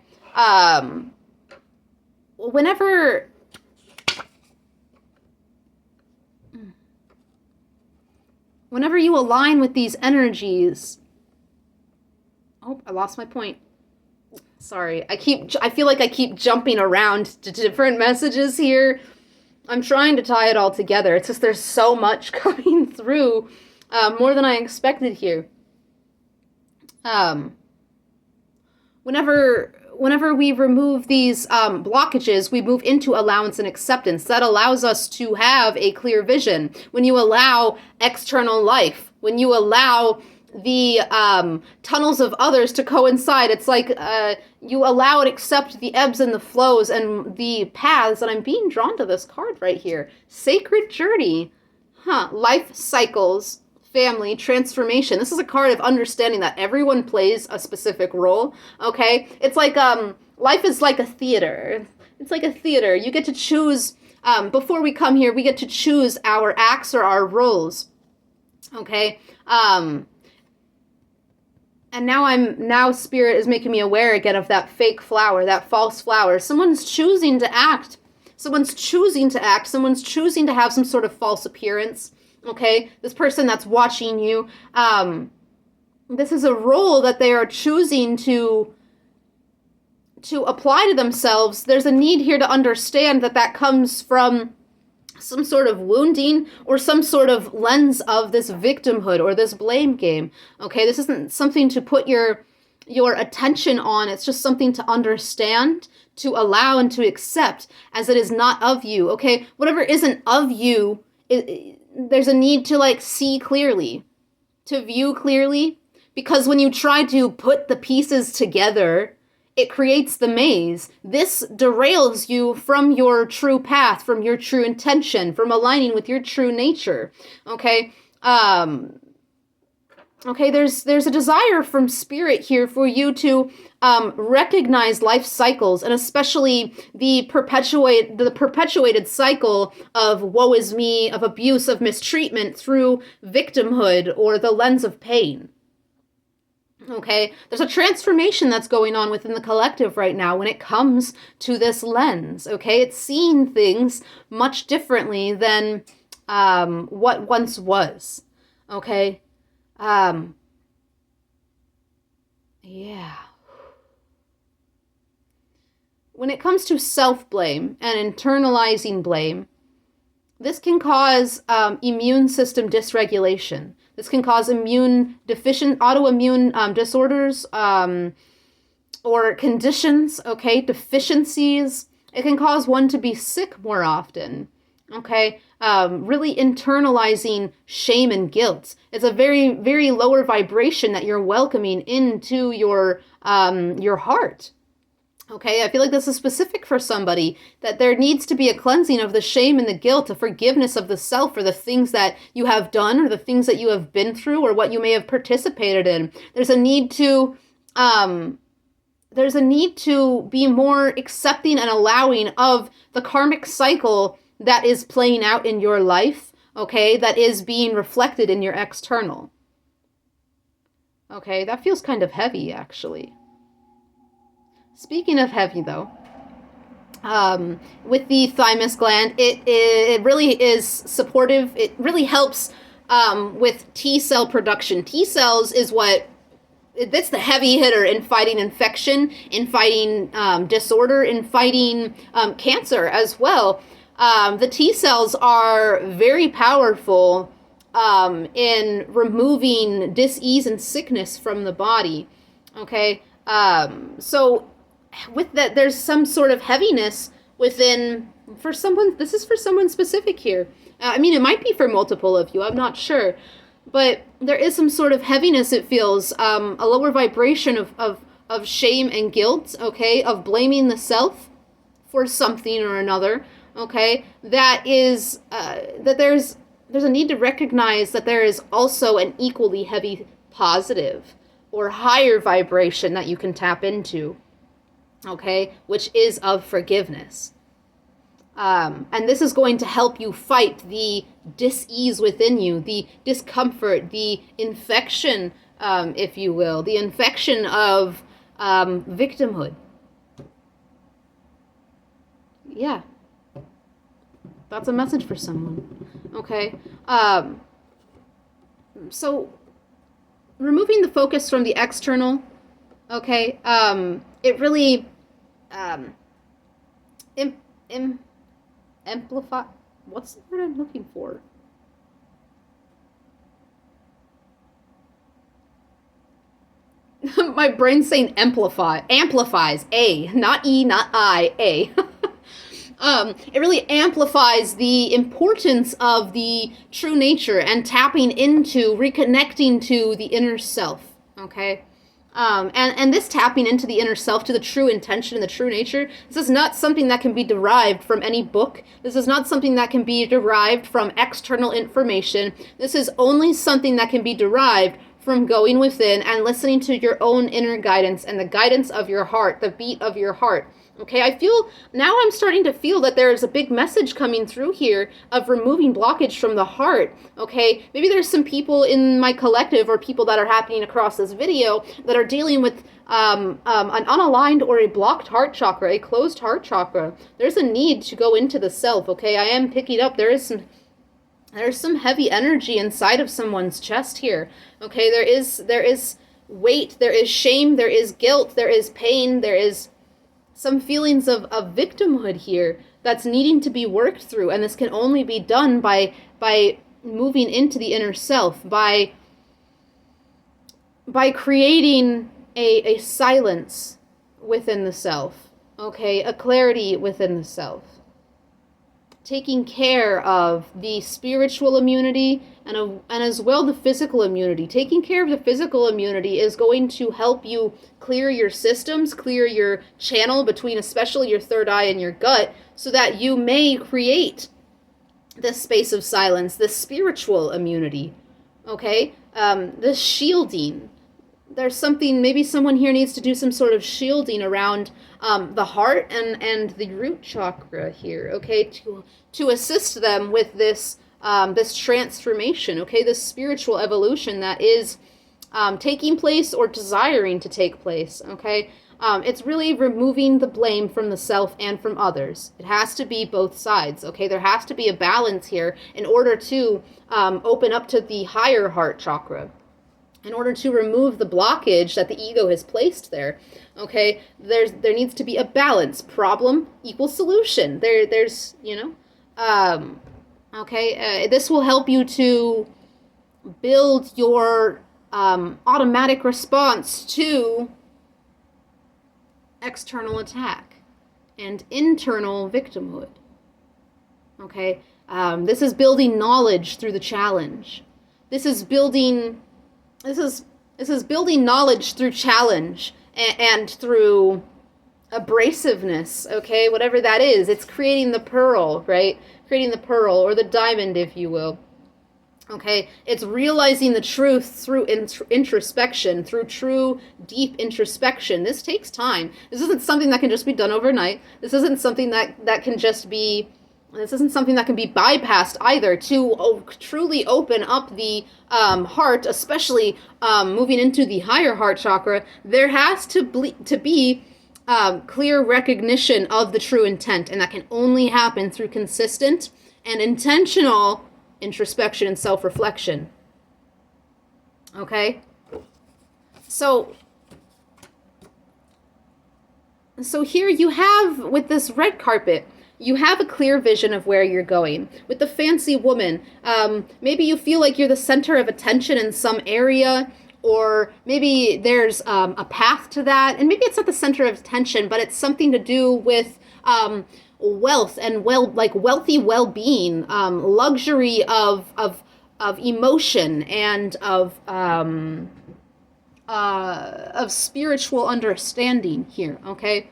Whenever you align with these energies, oh, I lost my point. Sorry, I feel like I keep jumping around to different messages here. I'm trying to tie it all together. It's just there's so much coming through, more than I expected here. Whenever we remove these blockages, we move into allowance and acceptance. That allows us to have a clear vision. When you allow external life, when you allow the tunnels of others to coincide, it's like you allow and accept the ebbs and the flows and the paths. And I'm being drawn to this card right here. Sacred journey. Life cycles. Family, transformation. This is a card of understanding that everyone plays a specific role, okay? It's like, life is like a theater. It's like a theater. You get to choose, before we come here, we get to choose our acts or our roles, okay? And now Spirit is making me aware again of that fake flower, that false flower. Someone's choosing to act. Someone's choosing to act. Someone's choosing to have some sort of false appearance. Okay, this person that's watching you, this is a role that they are choosing to apply to themselves. There's a need here to understand that comes from some sort of wounding or some sort of lens of this victimhood or this blame game. Okay, this isn't something to put your attention on. It's just something to understand, to allow, and to accept as it is not of you. Okay, whatever isn't of you, there's a need to see clearly, to view clearly, because when you try to put the pieces together, it creates the maze. This derails you from your true path, from your true intention, from aligning with your true nature. Okay? Okay, there's a desire from Spirit here for you to recognize life cycles, and especially the perpetuated cycle of woe is me, of abuse, of mistreatment through victimhood or the lens of pain. Okay, there's a transformation that's going on within the collective right now when it comes to this lens. Okay, it's seeing things much differently than what once was. Okay. Yeah. When it comes to self-blame and internalizing blame, this can cause immune system dysregulation. This can cause autoimmune disorders or conditions, okay, deficiencies. It can cause one to be sick more often, okay? Really internalizing shame and guilt. It's a very, very lower vibration that you're welcoming into your heart. Okay, I feel like this is specific for somebody, that there needs to be a cleansing of the shame and the guilt, a forgiveness of the self for the things that you have done or the things that you have been through or what you may have participated in. There's a need to be more accepting and allowing of the karmic cycle that is playing out in your life, okay, that is being reflected in your external. Okay, that feels kind of heavy, actually. Speaking of heavy, though, with the thymus gland, it really is supportive. It really helps with T cell production. T cells is what that's the heavy hitter in fighting infection, in fighting disorder, in fighting cancer as well. The T cells are very powerful in removing dis-ease and sickness from the body. Okay, so with that, there's some sort of heaviness within for someone. This is for someone specific here. I mean, it might be for multiple of you. I'm not sure, but there is some sort of heaviness. It feels a lower vibration of shame and guilt. Okay, of blaming the self for something or another. Okay, that is that there's a need to recognize that there is also an equally heavy positive or higher vibration that you can tap into, okay, which is of forgiveness. And this is going to help you fight the dis-ease within you, the discomfort, the infection, if you will, the infection of victimhood. Yeah, that's a message for someone, okay? So removing the focus from the external, okay, it really amplify. What's the word I'm looking for? My brain's saying amplifies, A, not E, not I, A. It really amplifies the importance of the true nature and tapping into, reconnecting to the inner self, okay? And this tapping into the inner self, to the true intention and the true nature, this is not something that can be derived from any book. This is not something that can be derived from external information. This is only something that can be derived from going within and listening to your own inner guidance and the guidance of your heart, the beat of your heart. Okay, I'm starting to feel that there is a big message coming through here of removing blockage from the heart. Okay, maybe there's some people in my collective or people that are happening across this video that are dealing with an unaligned or a blocked heart chakra, a closed heart chakra. There's a need to go into the self, okay? I am picking up, there's some heavy energy inside of someone's chest here, okay? There is weight, there is shame, there is guilt, there is pain, there is some feelings of victimhood here that's needing to be worked through, and this can only be done by moving into the inner self, by creating a silence within the self, okay, a clarity within the self, taking care of the spiritual immunity and as well the physical immunity. Taking care of the physical immunity is going to help you clear your systems, clear your channel between especially your third eye and your gut, so that you may create this space of silence, this spiritual immunity, okay? This shielding. There's something, maybe someone here needs to do some sort of shielding around the heart and the root chakra here, okay, to assist them with this this transformation, okay, this spiritual evolution that is taking place or desiring to take place, okay. It's really removing the blame from the self and from others. It has to be both sides, okay. There has to be a balance here in order to open up to the higher heart chakra, in order to remove the blockage that the ego has placed there, okay. There needs to be a balance. Problem equals solution. There's okay. This will help you to build your automatic response to external attack and internal victimhood. Okay. This is building knowledge through the challenge. This is building knowledge through challenge and through abrasiveness, okay? Whatever that is, it's creating the pearl, right? Creating the pearl or the diamond, if you will. Okay? It's realizing the truth through introspection, through true, deep introspection. This takes time. This isn't something that can just be done overnight. This isn't something that can just be This isn't something that can be bypassed either. To truly open up the heart, especially moving into the higher heart chakra, there has to be clear recognition of the true intent, and that can only happen through consistent and intentional introspection and self-reflection. Okay? So here you have, with this red carpet, you have a clear vision of where you're going. With the fancy woman, maybe you feel like you're the center of attention in some area, or maybe there's a path to that, and maybe it's not the center of attention, but it's something to do with wealth and wealthy well-being, luxury of emotion, and of spiritual understanding here. Okay,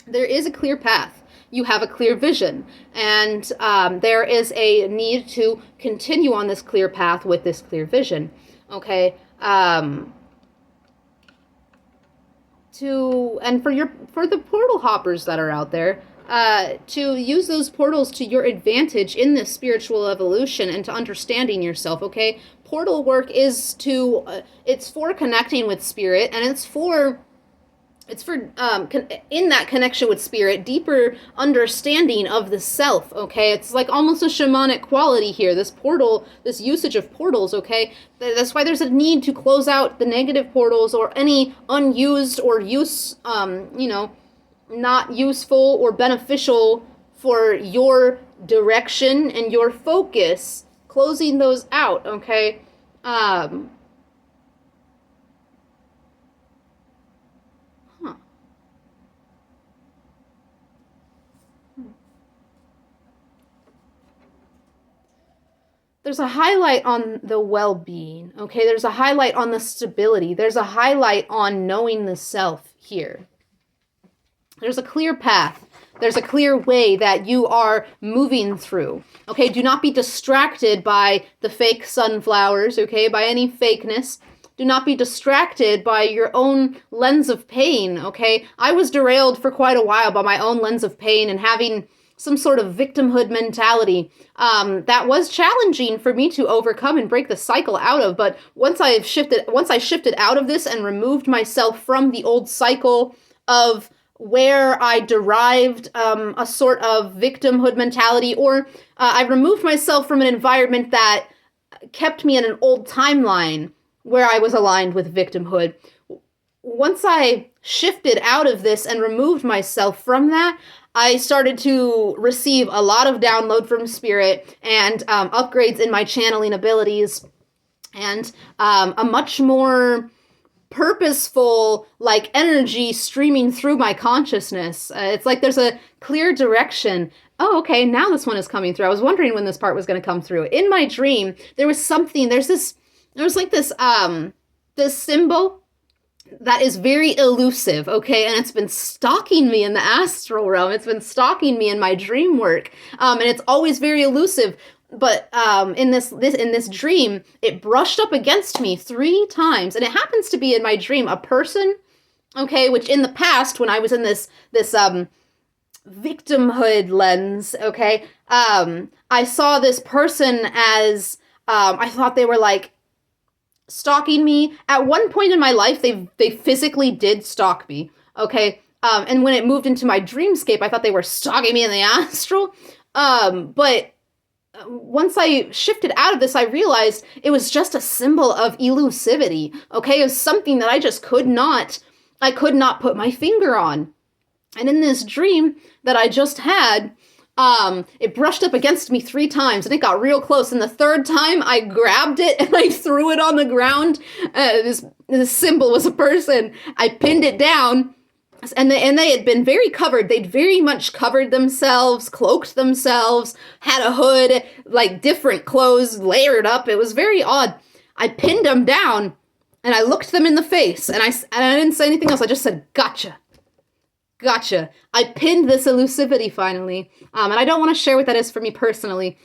there is a clear path. You have a clear vision, and there is a need to continue on this clear path with this clear vision. Okay, and for the portal hoppers that are out there, to use those portals to your advantage in this spiritual evolution and to understanding yourself. Okay, portal work is it's for connecting with spirit, and it's for in that connection with spirit, deeper understanding of the self. Okay, it's like almost a shamanic quality here. This usage of portals. Okay, that's why there's a need to close out the negative portals or any unused or not useful or beneficial for your direction and your focus. Closing those out. Okay. There's a highlight on the well-being, okay? There's a highlight on the stability. There's a highlight on knowing the self here. There's a clear path. There's a clear way that you are moving through, okay? Do not be distracted by the fake sunflowers, okay? By any fakeness. Do not be distracted by your own lens of pain, okay? I was derailed for quite a while by my own lens of pain and having some sort of victimhood mentality that was challenging for me to overcome and break the cycle out of. But once I shifted out of this and removed myself from the old cycle of where I derived a sort of victimhood mentality, or I removed myself from an environment that kept me in an old timeline where I was aligned with victimhood. Once I shifted out of this and removed myself from that, I started to receive a lot of download from spirit and upgrades in my channeling abilities, and a much more purposeful energy streaming through my consciousness. It's like there's a clear direction. Oh, okay, now this one is coming through. I was wondering when this part was going to come through. In my dream, there was this symbol that is very elusive, okay? And it's been stalking me in the astral realm. It's been stalking me in my dream work. And it's always very elusive. But in this dream, it brushed up against me 3 times. And it happens to be in my dream a person, okay, which in the past, when I was in this victimhood lens, okay, I saw this person as, I thought they were stalking me. At one point in my life, they physically did stalk me, okay? And when it moved into my dreamscape, I thought they were stalking me in the astral. But once I shifted out of this, I realized it was just a symbol of elusivity, okay? It was something that I could not put my finger on. And in this dream that I just had, it brushed up against me 3 times, and it got real close. And the 3rd time, I grabbed it and I threw it on the ground. This symbol was a person. I pinned it down, and they had been very covered. They'd very much covered themselves, cloaked themselves, had a hood, different clothes layered up. It was very odd. I pinned them down, and I looked them in the face, and I didn't say anything else. I just said, "Gotcha. Gotcha." I pinned this elusivity finally. And I don't want to share what that is for me personally.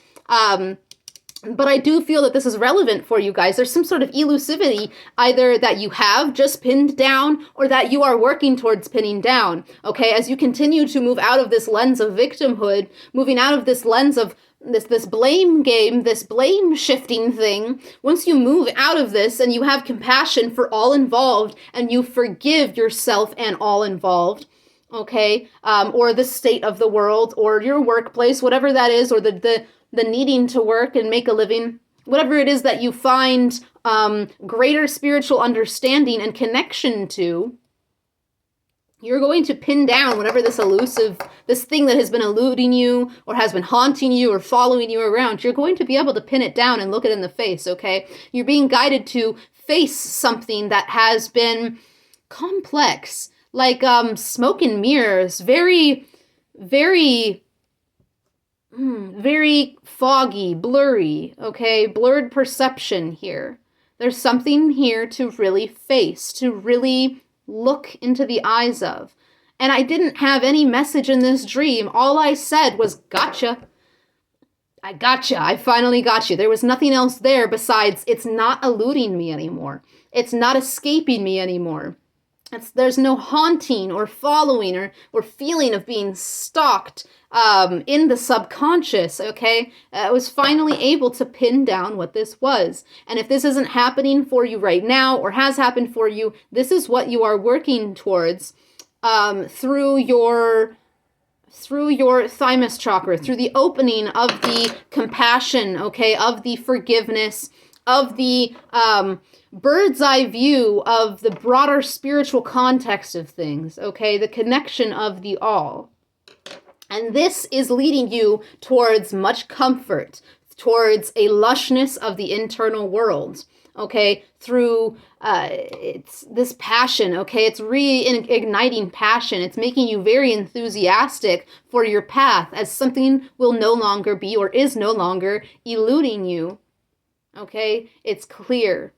But I do feel that this is relevant for you guys. There's some sort of elusivity, either that you have just pinned down or that you are working towards pinning down, okay? As you continue to move out of this lens of victimhood, moving out of this lens of this blame game, this blame shifting thing, once you move out of this and you have compassion for all involved and you forgive yourself and all involved, okay, or the state of the world or your workplace, whatever that is, or the needing to work and make a living, whatever it is that you find greater spiritual understanding and connection to, you're going to pin down whatever this thing that has been eluding you or has been haunting you or following you around. You're going to be able to pin it down and look it in the face, okay? You're being guided to face something that has been complex, like smoke and mirrors, very, very, very foggy, blurry, okay? Blurred perception here. There's something here to really face, to really look into the eyes of. And I didn't have any message in this dream. All I said was, gotcha. I gotcha. I finally got you. There was nothing else there besides it's not eluding me anymore. It's not escaping me anymore. There's no haunting or following or feeling of being stalked in the subconscious, okay? I was finally able to pin down what this was. And if this isn't happening for you right now or has happened for you, this is what you are working towards through your thymus chakra, through the opening of the compassion, okay, of the forgiveness, of the bird's eye view of the broader spiritual context of things, okay, the connection of the all. And this is leading you towards much comfort, towards a lushness of the internal world, okay, through it's this passion, okay, it's reigniting passion. It's making you very enthusiastic for your path as something will no longer be or is no longer eluding you, okay? It's clear.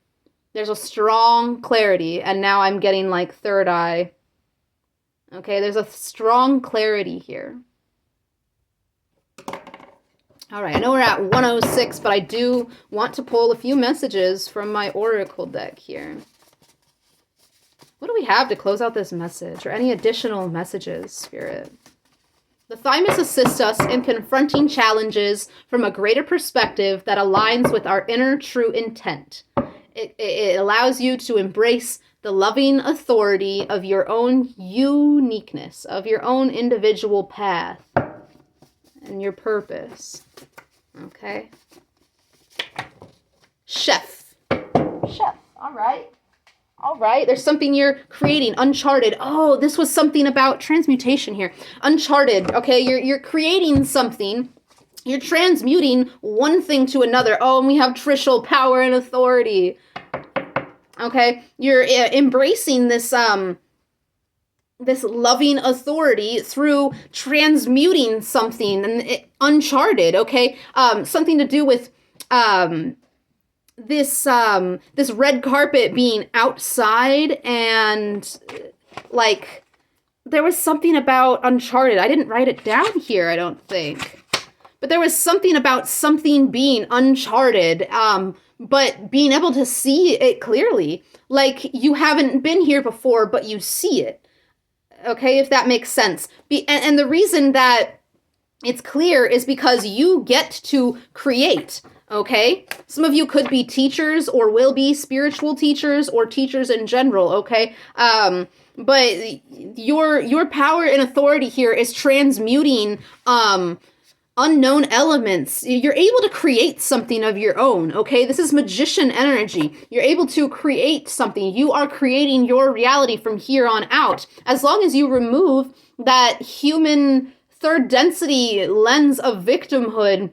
There's a strong clarity, and now I'm getting like third eye. Okay, there's a strong clarity here. All right, I know we're at 106, but I do want to pull a few messages from my oracle deck here. What do we have to close out this message, or any additional messages, Spirit? The thymus assists us in confronting challenges from a greater perspective that aligns with our inner true intent. It allows you to embrace the loving authority of your own uniqueness, of your own individual path and your purpose. Okay? Chef. All right. All right. There's something you're creating. Uncharted. Oh, this was something about transmutation here. Uncharted. Okay, you're creating something. You're transmuting one thing to another. Oh, and we have Trishul, power and authority. Okay, you're embracing this this loving authority through transmuting something and uncharted. Okay, something to do with this red carpet being outside, and like there was something about uncharted. I didn't write it down here, I don't think. But there was something about something being uncharted, but being able to see it clearly. Like you haven't been here before, but you see it. Okay, if that makes sense. And the reason that it's clear is because you get to create. Okay? Some of you could be teachers or will be spiritual teachers or teachers in general, okay? But your power and authority here is transmuting unknown elements. You're able to create something of your own, okay? This is magician energy. You're able to create something. You are creating your reality from here on out. As long as you remove that human third density lens of victimhood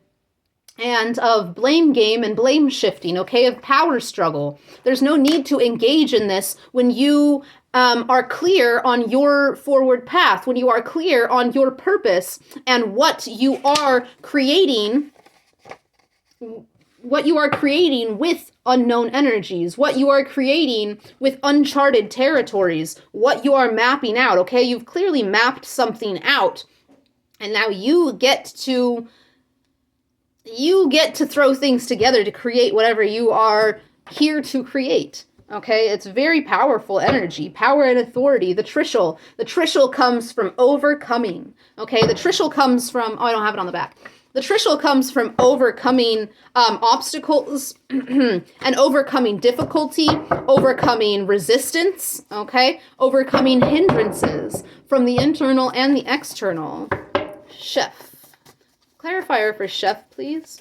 and of blame game and blame shifting, okay, of power struggle. There's no need to engage in this when you are clear on your forward path, when you are clear on your purpose and what you are creating with unknown energies, what you are creating with uncharted territories, what you are mapping out, okay? You've clearly mapped something out, and now you get to you get to throw things together to create whatever you are here to create. Okay, it's very powerful energy, power and authority. The trishul comes from overcoming. Okay, the trishul comes from, oh, I don't have it on the back. The trishul comes from overcoming obstacles and overcoming difficulty, overcoming resistance, okay, overcoming hindrances from the internal and the external. Chef. Clarifier for chef, please.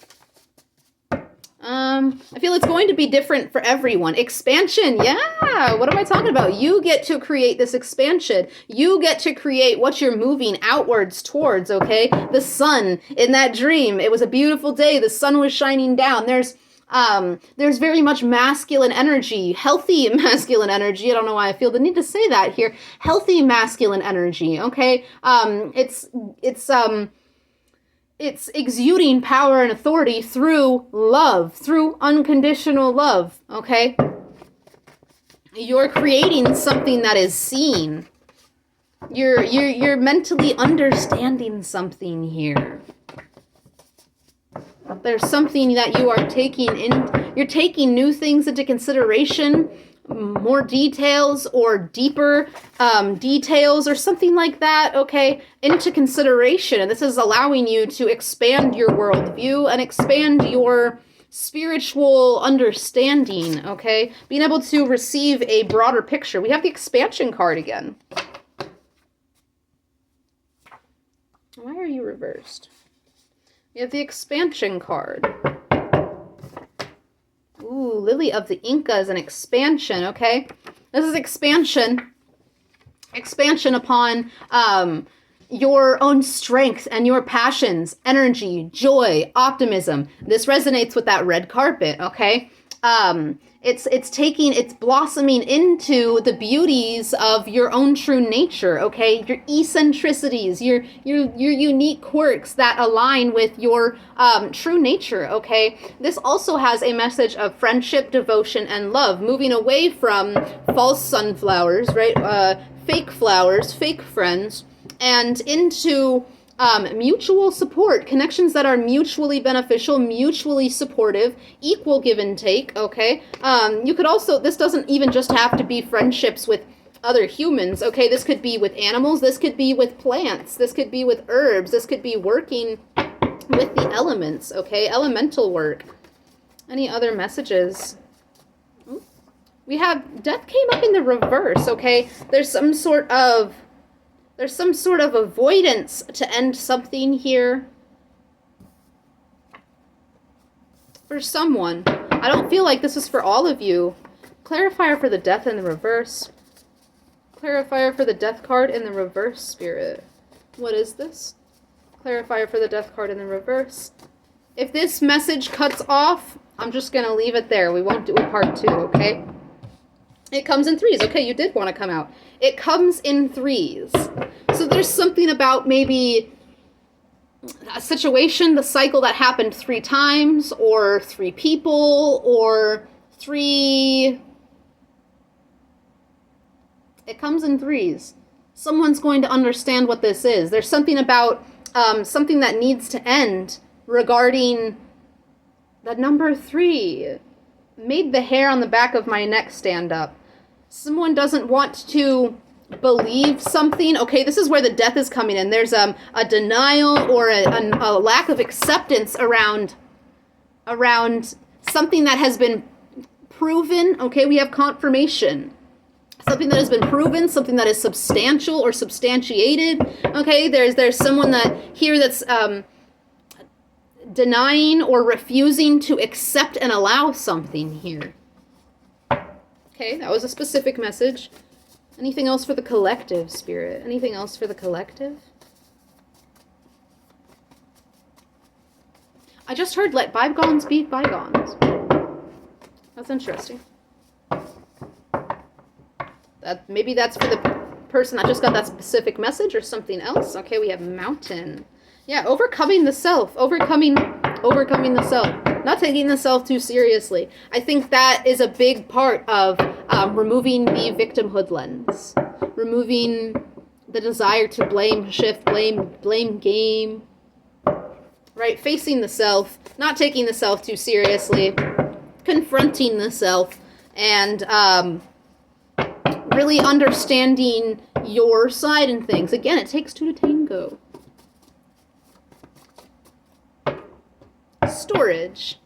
I feel it's going to be different for everyone. Expansion, yeah. What am I talking about? You get to create this expansion. You get to create what you're moving outwards towards, okay? The sun in that dream. It was a beautiful day. The sun was shining down. There's very much masculine energy, healthy masculine energy. I don't know why I feel the need to say that here. Healthy masculine energy, okay? It's exuding power and authority through love, through unconditional love, okay? You're creating something that is seen. You're mentally understanding something here. There's something that you are taking in. You're taking new things into consideration, more details or deeper details or something like that, okay, into consideration. And this is allowing you to expand your worldview and expand your spiritual understanding, okay? Being able to receive a broader picture. We have the expansion card again. Why are you reversed? We have the expansion card. Ooh, Lily of the Inca is an expansion, okay? This is expansion. Expansion upon your own strength and your passions, energy, joy, optimism. This resonates with that red carpet, okay? It's blossoming into the beauties of your own true nature, okay? Your eccentricities, your unique quirks that align with your true nature, okay? This also has a message of friendship, devotion, and love, moving away from false sunflowers, right? Fake flowers, fake friends, and into mutual support, connections that are mutually beneficial, mutually supportive, equal give and take, okay? You could also, this doesn't even just have to be friendships with other humans, okay? This could be with animals, this could be with plants, this could be with herbs, this could be working with the elements, okay? Elemental work. Any other messages? We have, death came up in the reverse, okay? There's some sort of avoidance to end something here. For someone. I don't feel like this is for all of you. Clarifier for the death in the reverse. Clarifier for the death card in the reverse, Spirit. What is this? Clarifier for the death card in the reverse. If this message cuts off, I'm just going to leave it there. We won't do a part 2, okay? It comes in threes. Okay, you did want to come out. It comes in threes. So there's something about maybe a situation, the cycle that happened 3 times, or 3 people, or 3... It comes in threes. Someone's going to understand what this is. There's something about something that needs to end regarding the number 3. Made the hair on the back of my neck stand up. Someone doesn't want to believe something. Okay, this is where the death is coming in. There's a denial or a lack of acceptance around something that has been proven. Okay, we have confirmation. Something that has been proven, something that is substantial or substantiated. Okay, there's someone that's denying or refusing to accept and allow something here. Okay, that was a specific message. Anything else for the collective, Spirit? Anything else for the collective? I just heard let bygones be bygones. That's interesting. Maybe that's for the person that just got that specific message or something else. Okay, we have mountain. Yeah, overcoming the self. Overcoming the self. Not taking the self too seriously. I think that is a big part of removing the victimhood lens. Removing the desire to blame, shift, blame game. Right? right? Facing the self, not taking the self too seriously, confronting the self, and really understanding your side in things. Again, it takes two to tango. Storage.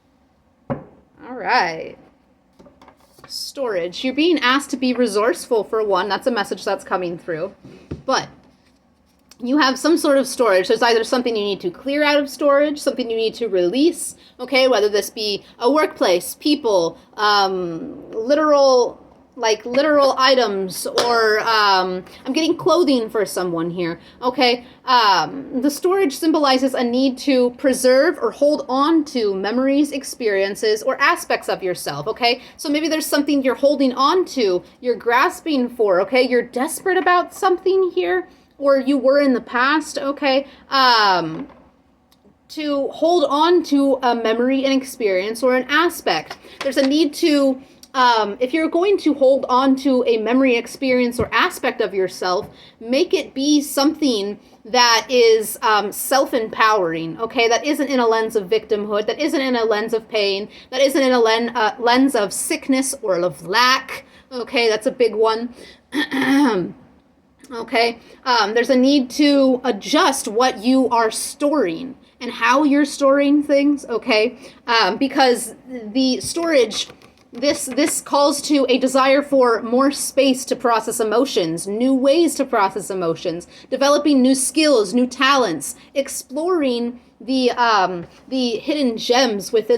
All right. Storage. You're being asked to be resourceful, for one. That's a message that's coming through. But you have some sort of storage. There's either something you need to clear out of storage, something you need to release, okay, whether this be a workplace, people, literal items, or I'm getting clothing for someone here, okay? The storage symbolizes a need to preserve or hold on to memories, experiences, or aspects of yourself, okay? So maybe there's something you're holding on to, you're grasping for, okay? You're desperate about something here, or you were in the past, okay? To hold on to a memory, an experience, or an aspect. There's a need to if you're going to hold on to a memory, experience, or aspect of yourself, make it be something that is self-empowering, okay? That isn't in a lens of victimhood, that isn't in a lens of pain, that isn't in a lens of sickness or of lack, okay? That's a big one. Okay? There's a need to adjust what you are storing and how you're storing things, okay? Because the storage... This calls to a desire for more space to process emotions, new ways to process emotions, developing new skills, new talents, exploring the hidden gems within